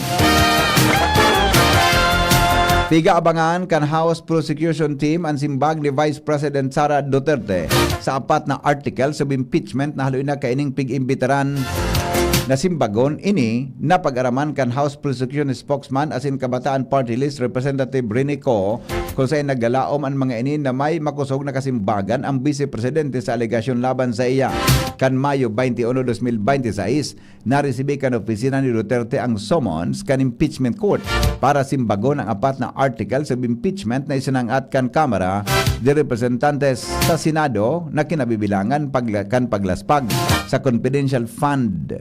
Piga-abangan kan House Prosecution Team ang simbag ni Vice President Sara Duterte sa apat na article sa impeachment na haluin na kaining pig-imbitaran na simbagon ini na pag-araman kan House Prosecution Spokesman asin Kabataan Party List Representative Rene Co kung saan naggalaom ang mga ini na may makusog na kasimbagan ang Vice Presidente sa alegasyon laban sa iya. Kan Mayo 21, 2026, naresibi kan opisina ni Duterte ang summons kan impeachment court para simbagon ang apat na article sa impeachment na isinangat kan Kamara de Representantes sa Senado na kinabibilangan paglaspag sa confidential fund,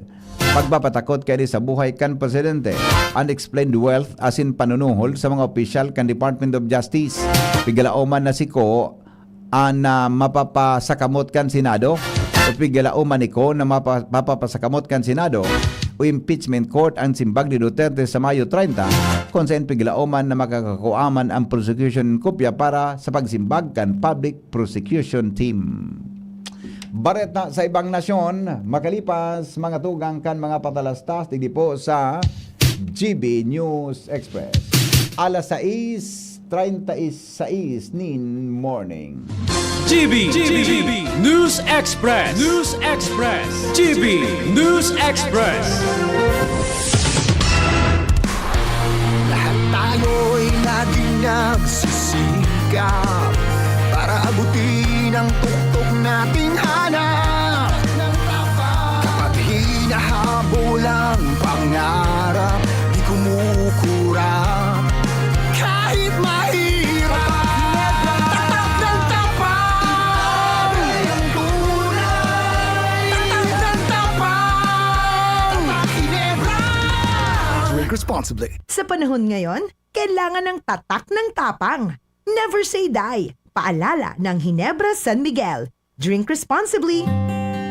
pagpapatakot kay sa buhay kan presidente, unexplained wealth asin panunuhol sa mga opisyal kan Department of Justice. Pigalaoman na si Ko na mapapasakamot kan Senado o pigalaoman ni Ko na mapapasakamot kan Senado o impeachment court ang simbag ni Duterte sa Mayo 30 kung saan piglaoman na makakakuaman ang prosecution kopya para sa pagsimbag kan Public Prosecution Team. Bareta sa ibang nasyon, makalipas mga tugang kan mga patalastas digdi po sa GB News Express. Alas 6:36 nin morning. GB News Express. GB News Express. Lahat tayo'y laging nagsisikap para abutin ang tuktok nating hanap. Kapag hinahabol ang pangarap, di kumukurap kahit mahirap. Tatak ng tapang ang tunay. Tatak ng tapang Tatak Ginebra. Drink responsibly. Sa panahon ngayon, kailangan ng tatak ng tapang. Never say die. Paalala ng Ginebra San Miguel. Drink responsibly.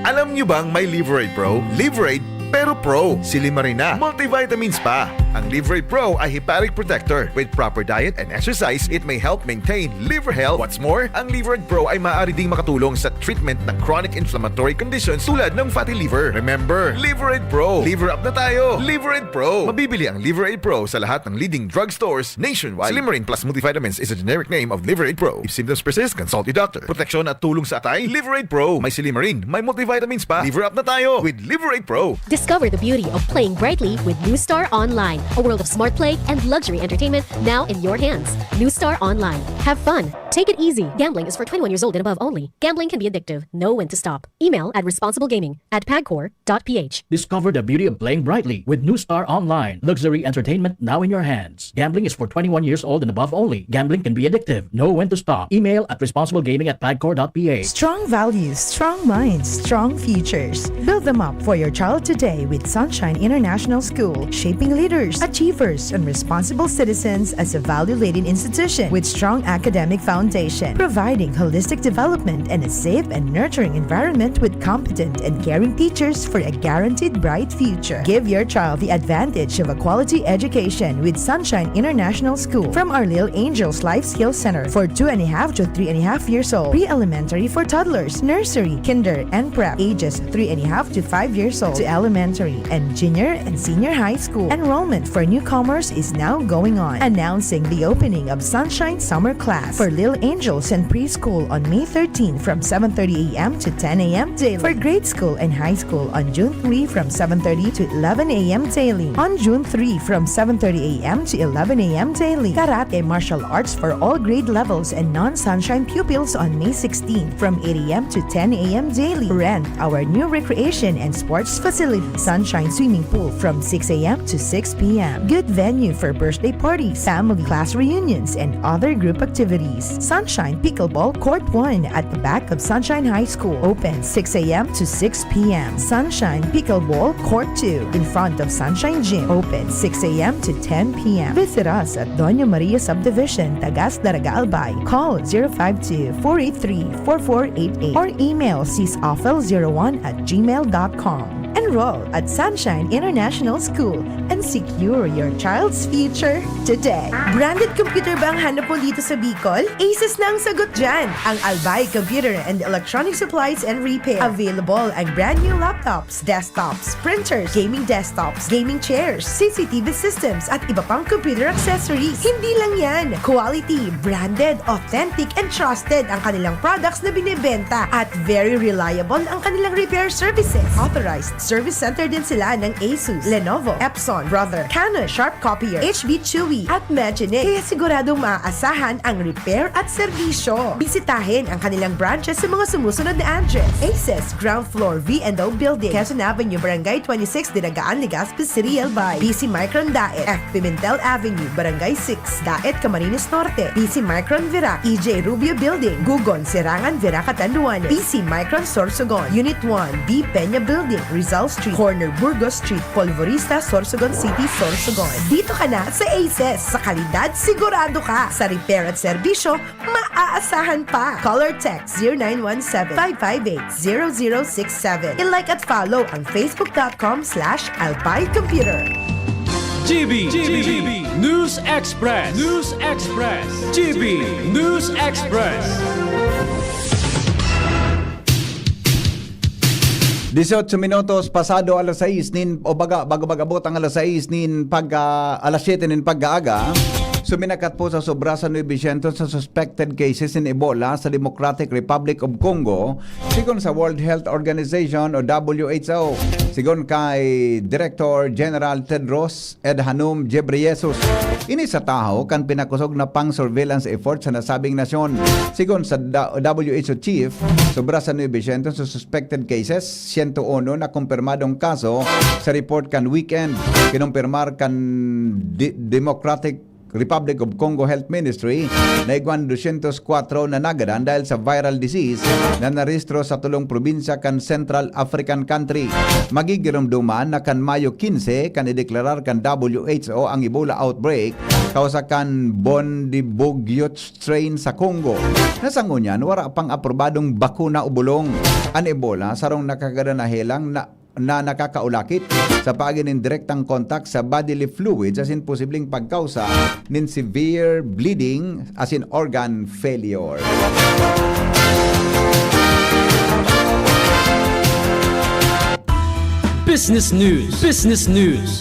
Alam nyo bang may Liverade Pro? Liverade, pero pro. Silimarin na. Multivitamins pa. Ang Liver Aid Pro ay hepatic protector. With proper diet and exercise, it may help maintain liver health. What's more, ang Liver Aid Pro ay maaari ding makatulong sa treatment ng chronic inflammatory conditions tulad ng fatty liver. Remember, Liver Aid Pro. Liver up na tayo. Liver Aid Pro. Mabibili ang Liver Aid Pro sa lahat ng leading drugstores nationwide. Slimarin plus multivitamins is a generic name of Liver Aid Pro. If symptoms persist, consult your doctor. Proteksyon at tulong sa atay, Liver Aid Pro. May Slimarin, may multivitamins pa. Liver up na tayo with Liver Aid Pro. Discover the beauty of playing brightly with New Star Online, a world of smart play and luxury entertainment now in your hands. New Star Online. Have fun. Take it easy. Gambling is for 21 years old and above only. Gambling can be addictive. Know when to stop. Email at responsiblegaming@pagcor.ph. Discover the beauty of playing brightly with New Star Online. Luxury entertainment now in your hands. Gambling is for 21 years old and above only. Gambling can be addictive. Know when to stop. Email at responsiblegaming@pagcor.ph. Strong values, strong minds, strong futures. Build them up for your child today with Sunshine International School, shaping leaders, achievers, and responsible citizens as a value-laden institution with strong academic foundation, providing holistic development and a safe and nurturing environment with competent and caring teachers for a guaranteed bright future. Give your child the advantage of a quality education with Sunshine International School from our Little Angels Life Skills Center for 2.5 to 3.5 years old, pre-elementary for toddlers, nursery, kinder, and prep, ages 3.5 to 5 years old, to elementary and junior and senior high school. Enrollment for newcomers is now going on. Announcing the opening of Sunshine Summer Class for Little Angels and Preschool on May 13 from 7:30 a.m. to 10 a.m. daily. For grade school and high school on June 3 from 7:30 to 11 a.m. daily. On June 3 from 7:30 a.m. to 11 a.m. daily. Karate martial arts for all grade levels and non-sunshine pupils on May 16 from 8 a.m. to 10 a.m. daily. Rent our new recreation and sports facility, Sunshine Swimming Pool from 6 a.m. to 6 p.m. Good venue for birthday parties, family class reunions, and other group activities. Sunshine Pickleball Court 1 at the back of Sunshine High School. Open 6 a.m. to 6 p.m. Sunshine Pickleball Court 2 in front of Sunshine Gym. Open 6 a.m. to 10 p.m. Visit us at Doña Maria Subdivision, Tagas Daraga Albay. Call 052-483-4488 or email sisofel01@gmail.com. Enroll at Sunshine International School and secure your child's future today. Branded computer ba ang hanap mo dito sa Bicol? Aces na ang sagot dyan. Ang Albay Computer and Electronic Supplies and Repair. Available ang brand new laptops, desktops, printers, gaming desktops, gaming chairs, CCTV systems, at iba pang computer accessories. Hindi lang yan. Quality, branded, authentic, and trusted ang kanilang products na binibenta. At very reliable ang kanilang repair services. Authorized service center din sila ng Asus, Lenovo, Epson, Brother, Canon, Sharp Copier, HB Chewy, at Magic. Kaya siguradong maaasahan ang repair at serbisyo. Bisitahin ang kanilang branches sa mga sumusunod na address. Aces, ground floor, V&O Building, Quezon Avenue, Barangay 26, Dinagaan, Legazpi City, Albay. BC Micron Daet, F. Pimentel Avenue, Barangay 6, Daet, Camarines Norte. BC Micron Virac, EJ Rubio Building, Gugon, Sirangan, Virac, Catanduanes. BC Micron Sorsogon, Unit 1, B. Peña Building, Rizal Street, Corner Burgos Street, Polvorista, Sorsogon City, Sorsogon. Dito ka na sa Aces. Sa kalidad, sigurado ka. Sa repair at serbisyo, maaasahan pa. Call or text 0917-558-0067. I-like at follow ang facebook.com/Albay Computer. GB News Express. News Express. GB News Express. 18 minutos pasado alas 6 bago magabot ang alas 6 alas 7 pag-aaga. Suminakat po sa sobra sa 900 sa suspected cases in Ebola sa Democratic Republic of Congo sigon sa World Health Organization o WHO. Sigon kay Director General Tedros Adhanom Ghebreyesus. Ini sa taho kan pinakusog na pang-surveillance effort sa nasabing nasyon. Sigon sa WHO Chief, sobra sa 900 sa suspected cases, 101 na kumpirmadong kaso sa report kan weekend. Kinumpirmar kan Democratic Republic of Congo Health Ministry na igwan 204 na nagadan dahil sa viral disease na narehistro sa tulong probinsya kan Central African country. Magigirumduman na kan Mayo 15 kan ideklarar kan WHO ang Ebola outbreak kausa kan Bundibugyo strain sa Congo. Nasangunyan, wala pang aprobadong bakuna o bulong. Ang Ebola sarong nakagada na helang na na nakakaulakit sa paagi ng direktang contact sa bodily fluids as in posibleng pagkausa ng severe bleeding as in organ failure. Business News. Business News.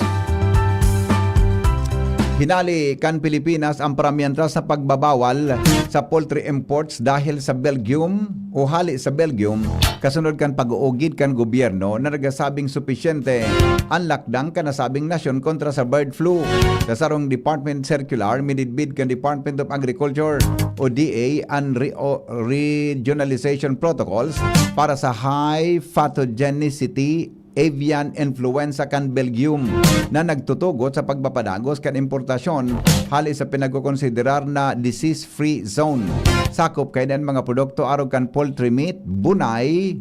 Hinali kan Pilipinas ang paramyentras sa pagbabawal sa poultry imports dahil sa Belgium o hali sa Belgium kasunod kan pag-uugid kan gobyerno na nagasabing supisyente ang lakdang kanasabing nasyon kontra sa bird flu. Sa sarong Department Circular, minidbid kan Department of Agriculture o DA ang regionalization protocols para sa high pathogenicity avian influenza kan Belgium na nagtutugot sa pagpapadagos kan importasyon hali sa pinagkukonsiderar na disease-free zone. Sakop kay den mga produkto arog kan poultry meat, bunay,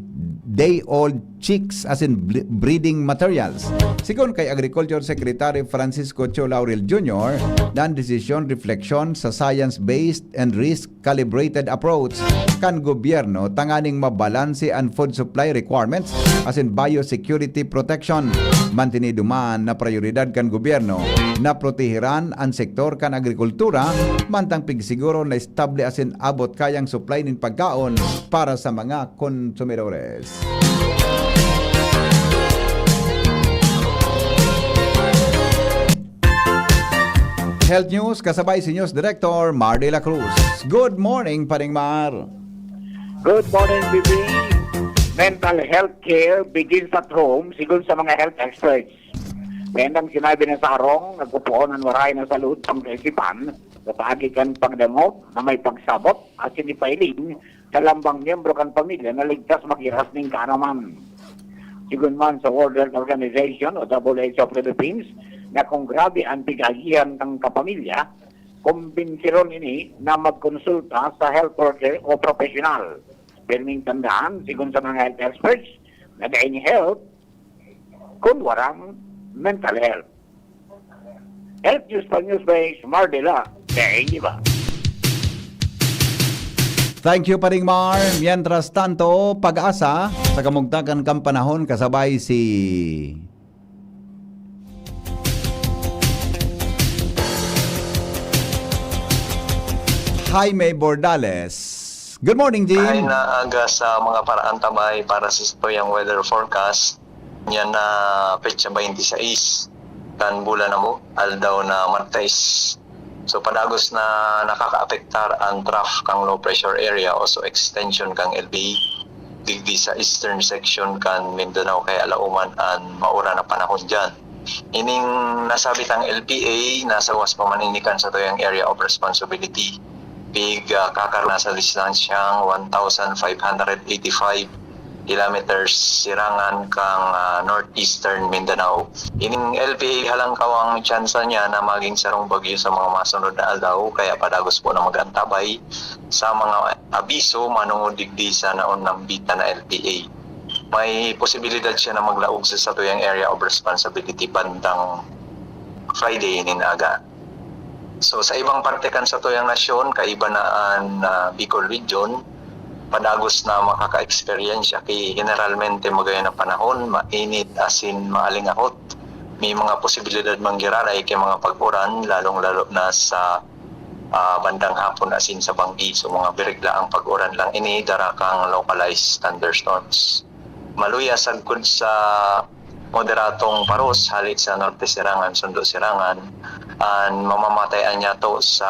day-old chicks as in breeding materials. Sigon kay Agriculture Secretary Francisco Cho Laurel Jr., dan desisyon refleksyon sa science-based and risk-calibrated approach kan gobyerno tanganing mabalanse ang food supply requirements as in biosecurity protection. Mantinido man na prioridad kan gobyerno na protehiran ang sektor kan agrikultura mantang pigsiguro na estable as in abot kayang supply nin pagkaon para sa mga konsumidores. Health News kasabay si News Director Mar de la Cruz. Good morning, Paring Mar. Good morning, Bibi. Mental health care begins at home sigun sa mga health experts. Mendang sinabi na sa harong, nagpupuon ang waray na salud pang kaisipan sa paagi kan pagdamot na may pagsabot at sinipailing sa lambang miyembro kan pamilya na ligtas makiras ning kanaman. Sigun man sa World Health Organization o WHO Philippines, na kung grabe ang pigagihan ng kapamilya, kumbinsiron ini na magkonsulta sa health worker o professional. Perming tandaan, sigun sa mga health experts, na daing health kung warang mental health. Health News pa News by Mardela, daing iba. Thank you, Paring Mar. Mientras tanto, pag-asa sa kamugtakan kang panahon kasabay si Jaime Bordales. Good morning, Jim. Ay naaga sa mga paraan tabay para sa tuyang weather forecast. Yan na petsa 26 kan bulan na mo, aldaw na Martes. So padagos na nakakaapektar ang trough kang low pressure area o so extension kang LBE digdi sa eastern section kan Mindanao kay alauman ang maura na panahon dyan. Ining nasabit ang LPA nasa was pamaninikan sa tuyang area of responsibility. Big kakarna sa distansyang 1,585 kilometers sirangan kang northeastern Mindanao. Ining LPA halang kawang tsansa niya na maging sarong bagyo sa mga masunod na aldaw kaya padagos po na magantabay sa mga abiso manungod digdi sa naon ng bita na LPA. May posibilidad siya na maglaog sa tuyang area of responsibility bandang Friday ninaga. So sa ibang parte kan sa tuyang nasyon, kaiba na ang Bicol region, padagos na makaka-experience kay generalmente magayon na panahon, mainit asin maalingahot. May mga posibilidad manggiraray kay mga pag-uran, lalong-lalo na sa bandang hapon asin sa banggi. So mga birigla ang pag-uran lang ini, dara kang localized thunderstorms. Maluya sagkod sa moderatong paros halit sa norte sirangan, sundo sirangan, an mamamatayan niya to sa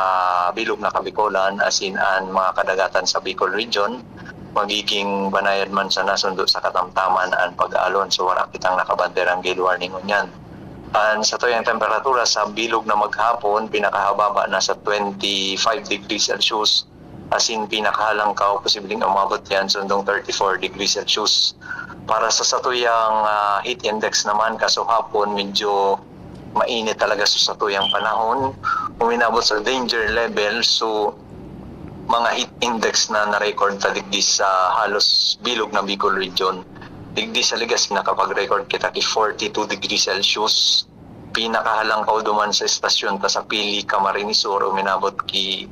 bilog na Kabikolan asin an mga kadagatan sa Bicol region magiging banayad man sa nasundo sa katamtaman an pag-aalon so wala kitang nakabanderang gale warning unyan. An sa tuyang temperatura sa bilog na maghapon pinakahababa na sa 25 degrees Celsius asin pinakahalangkaw posibleng umabot yan sundong 34 degrees Celsius. Para sa satuyang heat index naman kaso hapon medyo mainit talaga sa satuyang panahon, uminabot sa danger level so mga heat index na na-record sa digdi sa halos bilog na Bicol region. Digdi sa Ligas nakapag-record kita ki 42 degrees Celsius. Pinakahalangkaw duman sa estasyon ta sa Pili, Camarines Sur uminabot ki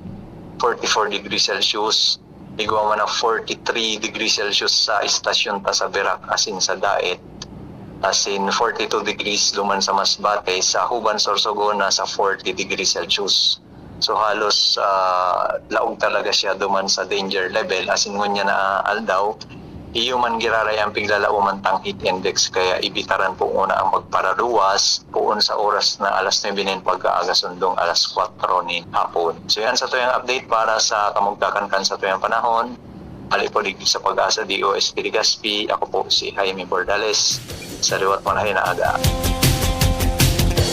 44 degrees Celsius. Igwa man na 43 degrees Celsius sa estasyon ta sa Birac asin sa Daet. as in 42 degrees duman sa Masbate, sa Huban, Sorsogon nasa 40 degrees Celsius. So halos laog talaga siya duman sa danger level, as in ngunya na aldaw iyo man giraray ang piglalauman tang heat index, kaya ibitaran po una ang magparaluwas puon sa oras na alas 9 nin pagkaaga sundong alas 4 ni hapon. So yan sa tuyang update para sa kamugdakan sa tuyang panahon. Ali po digdi sa Pag-asa DOST Legazpi, ako po si Jaime Bordales sa liwat mo na hinaaga.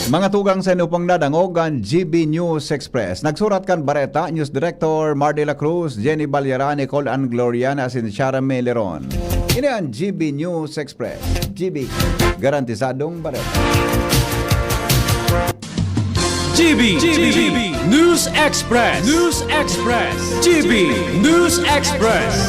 Mga tugang sa inupang nadangogan, GB News Express. Nagsurat kan Bareta, News Director Mar de la Cruz, Jenny Balyaran, Nicole Ann Gloriana, asin Shara Meleron. Ini ang GB News Express. GB, garantisadong Bareta. GB News Express. News Express. GB News Express.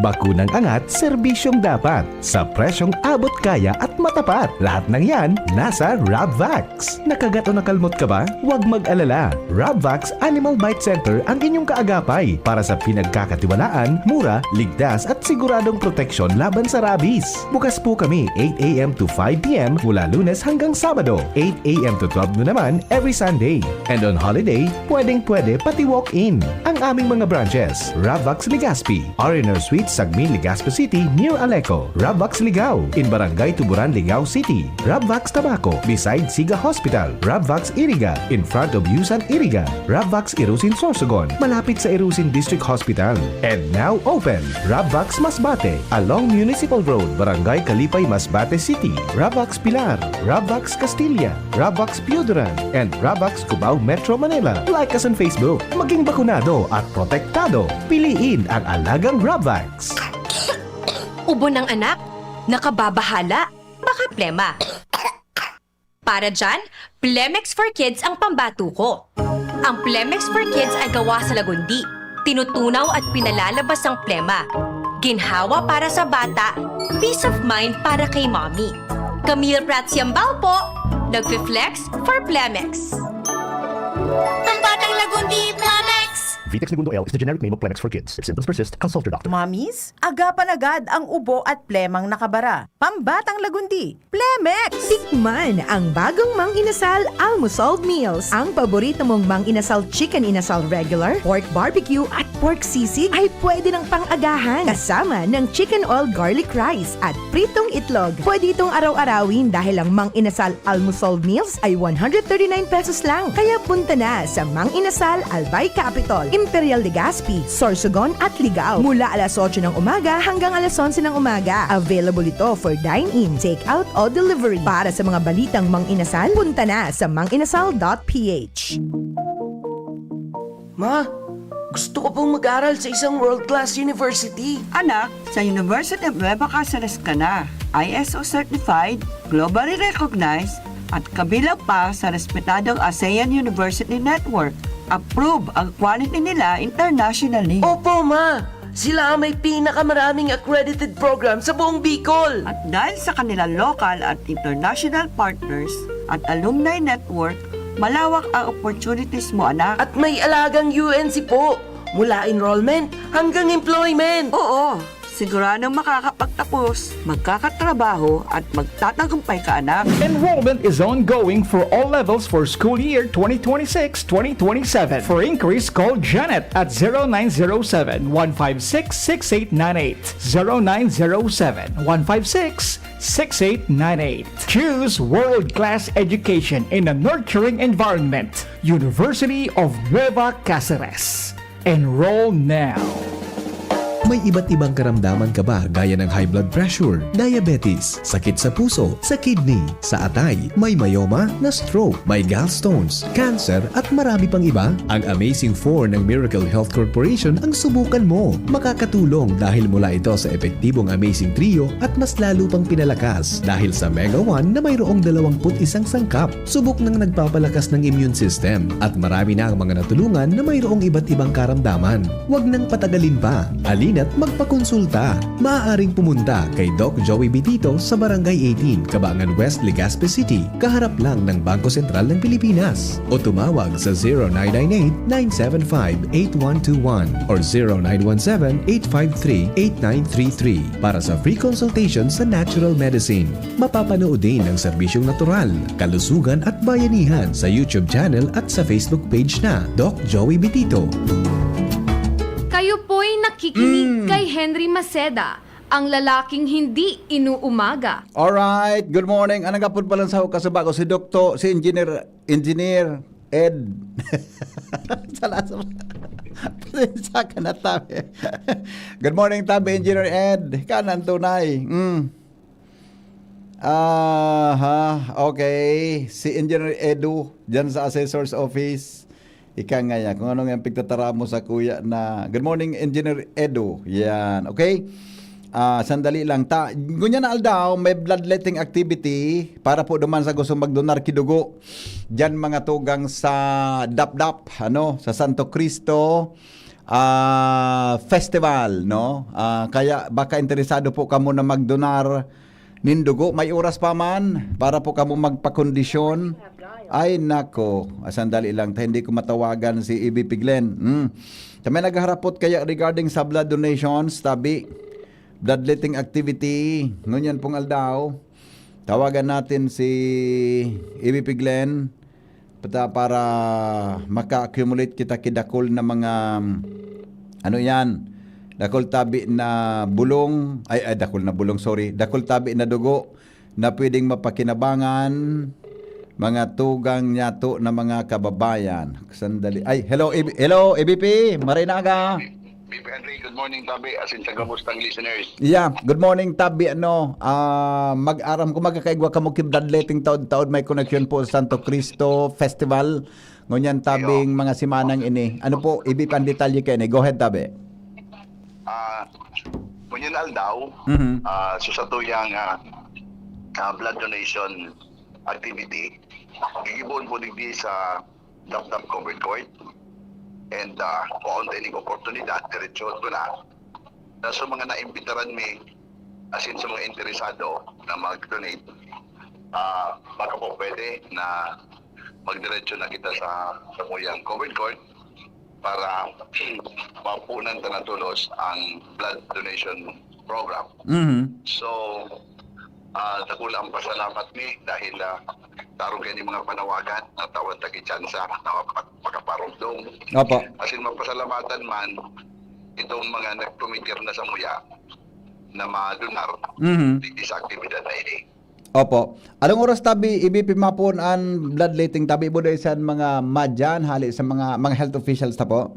Bakunang angat, serbisyong dapat. Sa presyong abot kaya at matapat. Lahat ng yan, nasa Rabvax. Nakagat o nakalmot ka ba? Huwag mag-alala. Rabvax Animal Bite Center ang inyong kaagapay para sa pinagkakatiwalaan, mura, ligtas at siguradong proteksyon laban sa rabies. Bukas po kami 8 a.m. to 5 p.m. mula Lunes hanggang Sabado. 8 a.m. to 12 noon naman every Sunday. And on holiday, pwedeng-pwede pati walk-in. Ang aming mga branches, Rabvax Legazpi, R&R Suite Sagmin, Legazpi City, near Aleco. Rabvax Ligao, in Barangay Tuburan, Ligao City. Rabvax Tabaco, beside Siga Hospital. Rabvax Iriga, in front of Yusan Iriga. Rabvax Irusin Sorsogon, malapit sa Irusin District Hospital. And now open, Rabvax Masbate, along Municipal Road, Barangay Kalipay, Masbate City. Rabvax Pilar, Rabvax Castilla, Rabvax Piuduran, and Rabvax Cubao Metro Manila. Like us on Facebook. Maging bakunado at protektado. Piliin ang alagang Rabvax. Ubo ng anak? Nakababahala? Baka plema. Para dyan, Plemex for Kids ang pambato ko. Ang Plemex for Kids ay gawa sa lagundi. Tinutunaw at pinalalabas ang plema. Ginhawa para sa bata, peace of mind para kay mommy. Camille Pratsiambao po, nagfi-flex for Plemex. Pambatang lagundi, Plemex! Vitex Segundo L is the generic name of Plemex for kids. If symptoms persist, consult your doctor. Mommies, agapan agad ang ubo at plemang nakabara. Pambatang lagundi, Plemex! Tikman ang bagong Mang Inasal Almusol Meals. Ang paborito mong Mang Inasal Chicken Inasal Regular, Pork Barbecue at Pork Sisig ay pwede ng pang-agahan. Kasama ng Chicken Oil Garlic Rice at pritong itlog. Pwede itong araw-arawin dahil ang Mang Inasal Almusol Meals ay 139 pesos lang. Kaya punta na sa Mang Inasal Albay Capitol, Imperial Legazpi, Sorsogon at Ligao. Mula alas 8 ng umaga hanggang alas 11 ng umaga. Available ito for dine-in, take-out o delivery. Para sa mga balitang Mang Inasal, punta na sa manginasal.ph. Ma, gusto ko pong mag-aral sa isang world-class university. Anak, sa University of Nueva Cáceres ka na. ISO certified, globally recognized, at kabilang pa sa respetadong ASEAN University Network. Approve ang quality nila internationally. Opo, Ma! Sila ang may pinakamaraming accredited program sa buong Bicol. At dahil sa kanilang local at international partners at alumni network, malawak ang opportunities mo, anak. At may alagang UNC po, mula enrollment hanggang employment. Oo, siguradong makakapagtapos, magkakatrabaho at magtatagumpay ka, anak. Enrollment is ongoing for all levels for school year 2026-2027. For inquiries, call Janet at 0907-156-6898. 0907-156-6898. Choose world-class education in a nurturing environment. University of Nueva Cáceres. Enroll now. May iba't ibang karamdaman ka ba gaya ng high blood pressure, diabetes, sakit sa puso, sa kidney, sa atay, may myoma, na stroke, may gallstones, cancer at marami pang iba? Ang Amazing 4 ng Miracle Health Corporation ang subukan mo. Makakatulong dahil mula ito sa epektibong Amazing Trio at mas lalo pang pinalakas dahil sa Mega 1 na mayroong 21 sangkap. Subok ng nagpapalakas ng immune system at marami na ang mga natulungan na mayroong iba't ibang karamdaman. Huwag nang patagalin pa. Alin mina't magpakonsulta. Maaaring pumunta kay Doc Joey Bitito sa Barangay 18, Cabangan West, Legazpi City, kaharap lang ng Bangko Sentral ng Pilipinas. O tumawag sa 0998-975-8121 or 0917-853-8933 para sa free consultation sa natural medicine. Mapapanood din ang serbisyong natural, kalusugan at bayanihan sa YouTube channel at sa Facebook page na Doc Joey Bitito. Kayo po'y nakikinig kay Henry Maceda, ang lalaking hindi inuumaga. Alright, good morning. Anong kapod pa lang sa kasabako si Doktor, si Engineer Ed. Sa ka na tabi. Good morning tabi, Engineer Ed. Kanan tunay. Okay. Si Engineer Edu, dyan sa Assessor's Office. Ika nga yan. Kung anong yung pigtatara mo sa kuya na, good morning, Engineer Edu. Yan. Okay? Sandali lang. Ganyan na aldaw, may bloodletting activity para po duman sa gusto magdonar kidugo. Diyan mga tugang sa Dap-Dap, sa Santo Cristo Festival, no? Kaya baka interesado po kamo na magdonar nindugo. May oras pa man para po kamo magpakondisyon. Ay nako, sandali lang. Hindi ko matawagan si EB Piglen. May nagharapot kaya regarding sa blood donations, tabi. Bloodletting activity, ngunyan pong aldaw. Tawagan natin si EB Piglen para maka-accumulate kita kidakol na mga dakol tabi na bulong, dakol tabi na dugo na pwedeng mapakinabangan mga tugang nyato na mga kababayan. Sandali. Hello EBP, maray na aga. BP Henry, good morning Tabi, asin sa gamustang listeners. Yeah, good morning Tabi. Mag-aram ko magkakaigwa ka mo kibladleting taod-taod may connection po sa Santo Cristo Festival. Ngunyan tabing mga simanang ini. Ano po, EBP ang detalye kayo ni. Go ahead Tabi. Ngunyan aldaw, susatuyang blood donation activity. Gigibon po digdi sa Dap-Dap Covered Court. And kung any oportunidad, diretso ko na. So mga naimbitaran mi, asin sa mga interesado na mag-donate, baka po pwede na magdiretso na kita sa muyang Covered Court para mapunan tanatulos ang blood donation program. So, nakulang pasalamat mi dahil tarong kayo mga panawagan na tawag tagi tsansa na makaparundong. Opo. Asin mapasalamatan man itong mga nagtumitir na sa muya na madunar sa aktibidad na ini. Opo. Anong oras tabi IBP mapon ang bloodletting tabi mo dahil sa mga madyan hali sa mga health officials ta po?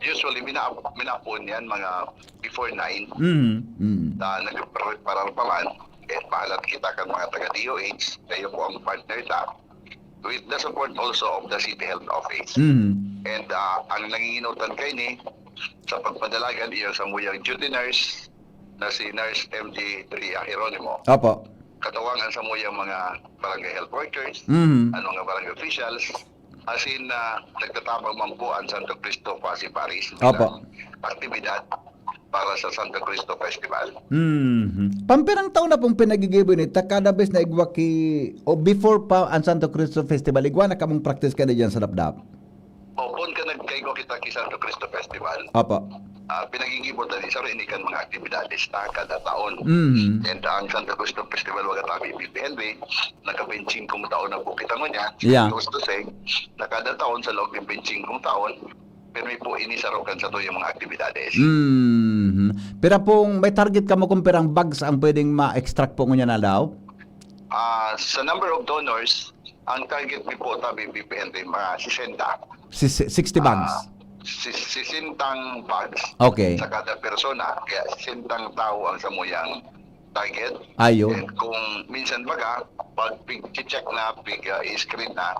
Usually minapon yan mga before 9 na nagparar pa man pahalat kita kan mga taga-DOH kayo po ang partner ta with the support also of the City Health Office. And ang nanginginutan kayo ni sa pagpadalagan iyo sa muyang duty nurse na si Nurse MJ Tria Hieronimo. Opo. Katawangan sa muyang mga barangay health workers, mga barangay officials, asin nagtatabang man po ang Santo Cristo Pasi Paris bilang aktibidad para sa Santo Cristo Festival. Pampirang taon na pong pinagigibo ni kada bes na igwaki o before pa ang Santo Cristo Festival, igwa na kamong practice ka na dyan sa Dap-Dap? Pon ka nagkaigo kita ki Santo Cristo Festival. Opo. Pinagigibot na sa inikan mga aktibidades na kada taon. And ang Santo Cristo Festival waga tabi BP Henry, naka-benching kong taon na po kita mo niya. Gusto say, na kada taon sa loob ng benching kong taon, pero may po inisarokan sa to yung mga aktibidades. Pero pong may target ka mo kung perang bags ang pwedeng ma-extract po niya na daw? Sa number of donors, ang target ni po tabi BP Henry, mga 60. 60 bags? 60 bags sa kada persona, kaya 60 tao ang samuyang target. Ayun. And kung minsan baga, pag check na, i-screen na,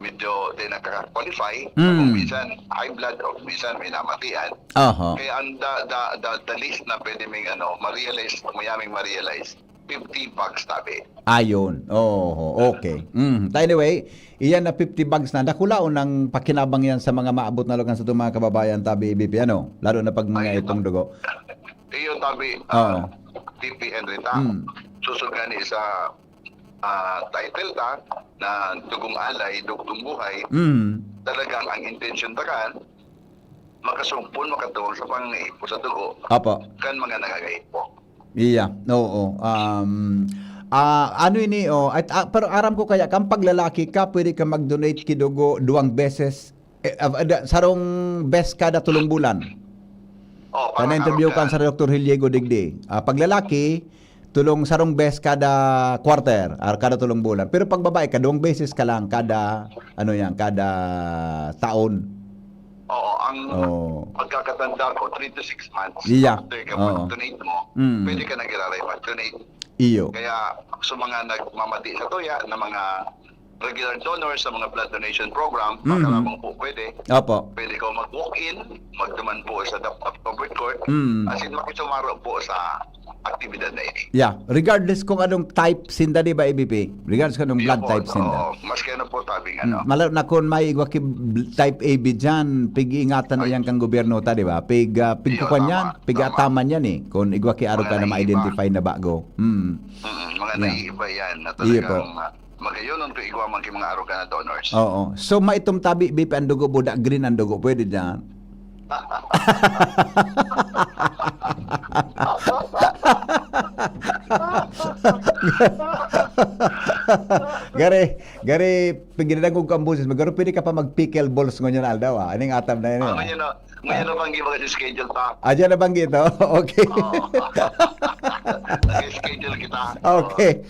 medyo di nakaka-qualify. Kung minsan high blood o minsan may namatian. Kaya ang the list na pwede may ma-realize, mayaming ma-realize, 50 bags tabi. Ayon. Oh, okay. Anyway, iyan na 50 bags na. Nakulaon ng pakinabang yan sa mga maabot na lugar sa itong mga kababayan tabi IBP, ano? Lalo na pag mga itong dugo. Iyo tabi, TP and Rita, susugani sa title ta na dugong alay, dugong buhay. Talagang ang intention ta kan, makasumpon, makatuwang sa pang-ipo sa dugo. Apo. Kan mga nagagaipo. Iya, oo. Ano ini pero aram ko kaya kang paglalaki ka pwede ka mag-donate kidugo 2 beses sarong bes kada 3 bulan. Kana interview kan sa Dr. Hiliego Digdi. Paglalaki tulong sarong bes kada quarter or kada 3 bulan. Pero pag babae ka 2 beses ka lang kada kada taon. Oo, ang pagkakatanda ko 3 to 6 months. Iya. After ka mag-donate mo, pwede ka nag-ilaray mag-donate. Iyo. Kaya sa mga nagmamati sa tuya na mga regular donors sa mga blood donation program, baka lamang po pwede. Opo. Pwede ko mag-walk-in, magduman po sa DAP Covered Court, as in makisumaro po sa aktibidad na ini. Yeah, regardless kung anong type sinda di ba IBP? Regardless kung anong blood type sinda. Mas kaya na po tabing ano. Malalo na kung may igwa ki type AB dyan, pig-ingatan na yan kang gobyerno ta, di ba? Pigkukan yan, pig-ataman yan eh. Kung igwa ki araw ka na ma-identify na bago. Mga naiiba yan na talagang magayon nung igwa man ki mga araw ka na donors. Oo. So maitom tabi BP ang dugo, budak green ang dugo, pwede dyan. Gari paginadan kong kambusis, magaro pwede ka pa mag-pickle balls ngonyon aldaw Aning atam na yun. Ngayon na banggi mga schedule ta. Dyan na banggi ito? Okay. Schedule kita. Okay.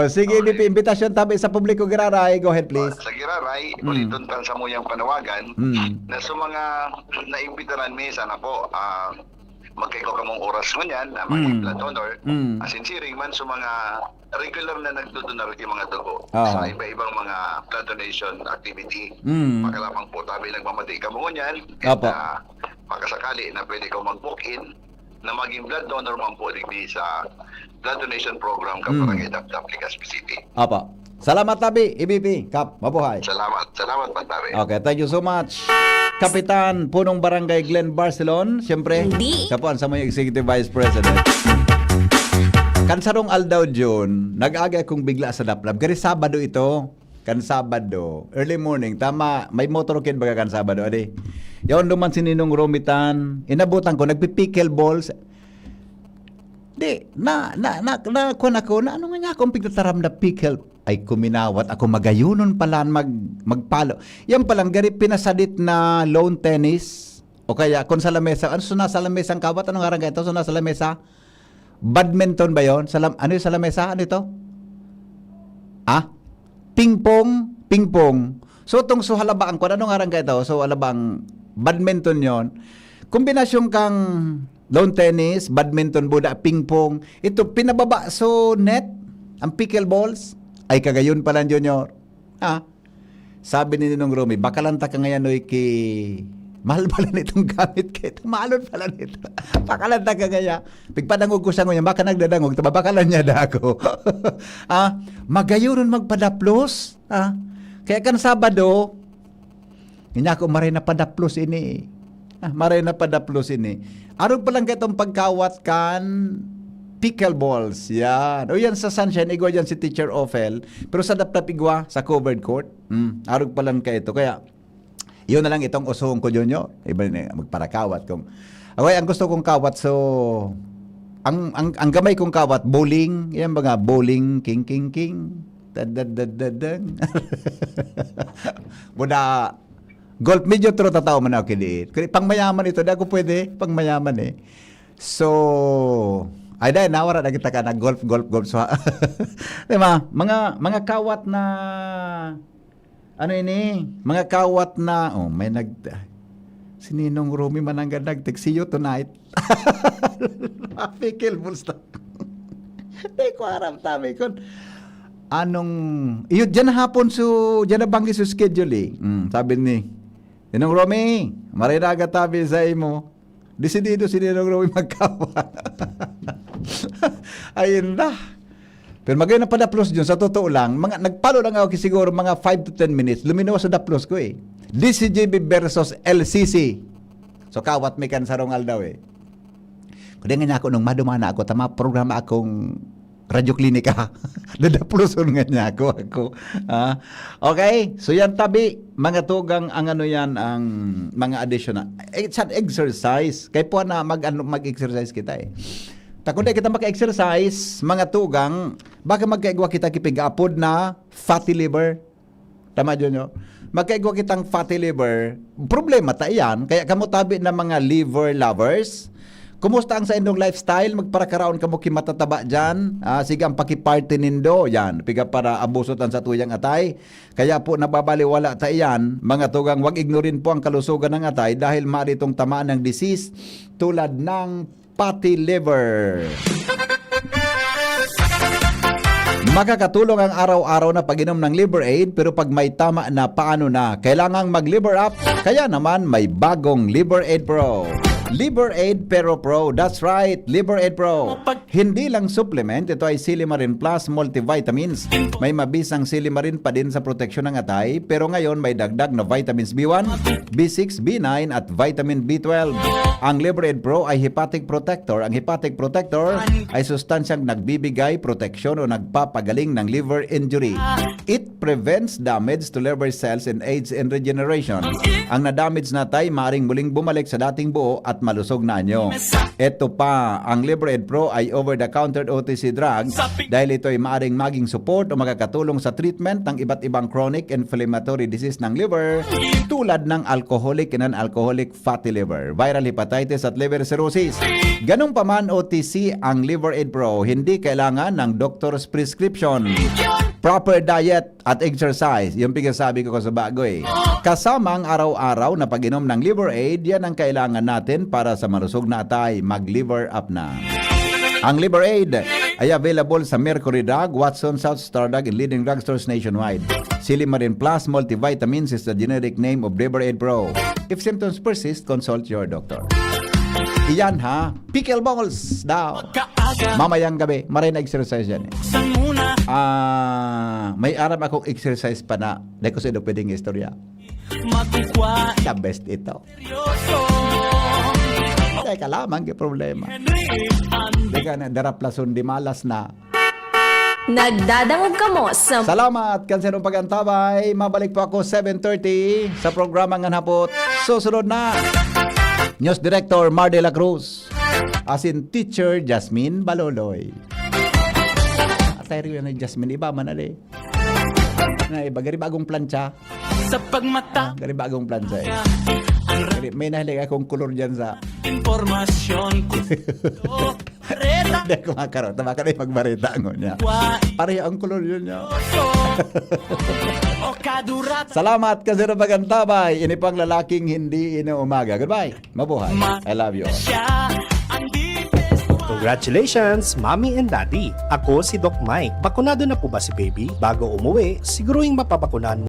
Sige, BP, imbitasyon tabi sa publiko, Giraray. Go ahead, please. Sa Giraray, uliton tan sa muyang panawagan, na sa mga naimbitaran mi, sana po, magkaiko ka mong oras mo niyan, mga blood donor, sinsiring man sa mga regular na nagdodonar yung mga dugo sa iba-ibang mga blood donation activity. Makalamang po tabi nagmamati ka mo niyan, at makasakali na pwede ka mag-book-in na maging blood donor man po digdi sa blood donation program Kaparangay Dapdap, Legazpi City. Salamat tabi, IBP. Kap, mabuhay. Salamat Pantabi. Okay, thank you so much. Kapitan, Punong Barangay Glen Barcelon. Siyempre, siya po ang sa mga Executive Vice President. Kansarong aldaw June, nag-aga akong bigla sa Daplab. Kaya Sabado ito. Kan Sabado. Early morning. Tama, may motorkid baga kan Sabado. Adi. Yaon duman sininong Romitan. Inabutan ko, nagpipickle balls. Kuwan ako, ano nga akong pigtataram na pickle? Ay kuminawat ako magayunon pala magpalo. Yan palang gari pinasadit na lawn tennis o kaya kung sa lamesa. Ano suna sa lamesa ang kawat? Anong harang ito? Suna sa lamesa? Badminton ba yun? Ano yung sa lamesa? Ano ito? Ping-pong. So itong halabang ko. Anong harang ito? So halabang badminton yon. Kombinasyon kang lawn tennis, badminton, buda, ping-pong. Ito pinababa so net ang pickleballs. Ay kagayon pala Junior. Sabi ni Ninong Romy, bakalanta ka ngayon ki mahal pala nitong gamit kito. Mahalon pala nito. Bakalanta ka ngayon. Pigpadangog ko sa ngayon, baka nagdadangog, bakalan niya da ako. Magayon magpadaplos. Kaya kan Sabado, hindi ako maray na padaplos ini. Araw pa lang kitong pagkawat kan pickleballs. Yan. O yan sa Sunshine, igwa dyan si Teacher Ophel. Pero sa Daplap igwa, sa covered court. Araw pa lang ka ito. Kaya, yun na lang itong usuhong ko Junior. Iba na magparakawat. Okay, ang gusto kong kawat, so, ang gamay kong kawat, bowling. Yan ba nga, bowling, king. Buda, golf medyo tro tataw man ako kiliit. Pang mayaman ito, di ako pwede, pang mayaman eh. So, ay dahil nawara na kita ka na golf. So, diba? Mga kawat na, mga kawat na, may sininong Romy mananggan see you tonight. Pickle balls na. Hindi ko harap tabi ko. Iyo, dyan hapon dyan na banggi sa schedule eh. Sabi ni, Ninong Romy, marinaga tabi sa imo. Desidido si Ninong Romy magkawa. Ayun na. Pero magayon na pa daplos dyan, sa totoo lang, nagpalo lang ako siguro mga 5 to 10 minutes, luminaw sa daplos ko eh. DCGB versus LCC. So kawat may kansarong daw eh. Kung nga ako nung madumana ako, tama programa akong radyo klinika. Dadaploson nga niya ako. Okay, so yan tabi, mga tugang ang ano yan, ang mga additional. It's an exercise. Kaya po na mag-exercise kita eh. Kung di kita maka-exercise, mga tugang, baka magkaigwa kita kipig-apod na fatty liver. Tama dyan nyo? Magkaigwa kitang fatty liver, problema ta yan. Kaya kamo tabi na mga liver lovers, kumusta ang sa inyong lifestyle? Magparakaraon kamo kimatataba dyan. Sige ang pakiparty nindo. Yan. Piga para abusotan sa tuyang atay. Kaya po nababaliwala ta yan. Mga tugang, wag ignorin po ang kalusugan ng atay dahil maritong tamaan ng disease tulad ng fatty liver. Makakatulong ang araw-araw na pag-inom ng Liver Aid, pero pag may tama na paano na, kailangang mag-liver up. Kaya naman may bagong Liver Aid Pro. Liver Aid Pero Pro. That's right, Liver Aid Pro. Hindi lang supplement, ito ay Silimarin Plus multivitamins. May mabisang silimarin pa din sa proteksyon ng atay, pero ngayon may dagdag na vitamins B1, B6, B9 at vitamin B12. Ang Liver Aid Pro ay hepatic protector. Ang hepatic protector ay sustansyang nagbibigay proteksyon o nagpapagaling ng liver injury. It prevents damage to liver cells and aids in regeneration. Ang na-damage na atay maaaring muling bumalik sa dating buo at malusog na anyo. Ito pa, ang Liver Aid Pro ay over-the-counter OTC drug dahil ito ay maaaring maging support o makakatulong sa treatment ng iba't ibang chronic inflammatory disease ng liver tulad ng alcoholic and non-alcoholic fatty liver, viral hepatitis at liver cirrhosis. Ganun pa man OTC ang Liver Aid Pro, hindi kailangan ng doctor's prescription. Proper diet at exercise, yung pinasabi ko sa bago eh. Kasama ang araw-araw na pag-inom ng Liver Aid, yan ang kailangan natin para sa malusog na atay, mag-liver up na. Ang Liver Aid ay available sa Mercury Drug, Watson, South Star Drug, and leading drugstores nationwide. Silimarin Plus multivitamins is the generic name of Liver Aid Pro. If symptoms persist, consult your doctor. Iyan ha, pickleballs daw. Mamayang gabi, maray na exercise yan eh. May aram akong exercise pa na dahil ko sa ito pwedeng istorya. The best ito. Teka lamang yung problema. Teka na, daraplason di malas na. Nagdadangog ka mo sa... Salamat, kanserong pagantabay. Mabalik po ako 7:30 sa programa ng hapot. Susunod na. News Director Mar de la Cruz. As in Teacher Jasmine Baloloy. Atay rin na Jasmine, iba man ali. Gari bagong plancha. Sa pagmata. Gari bagong plancha eh. May nahilig akong kulor dyan sa... Informasyon ko. Hindi ako makaroon. Tama ka na yung magbarita ang niya. Pareho ang kulor yun niya. Salamat kasi na pagantabay. Ini pang lalaking hindi inuumaga. Goodbye. Mabuhay. I love you all. Congratulations, Mommy and Daddy! Ako si Doc Mike. Bakunado na po ba si baby? Bago umuwi, siguruhing mapabakunahan mo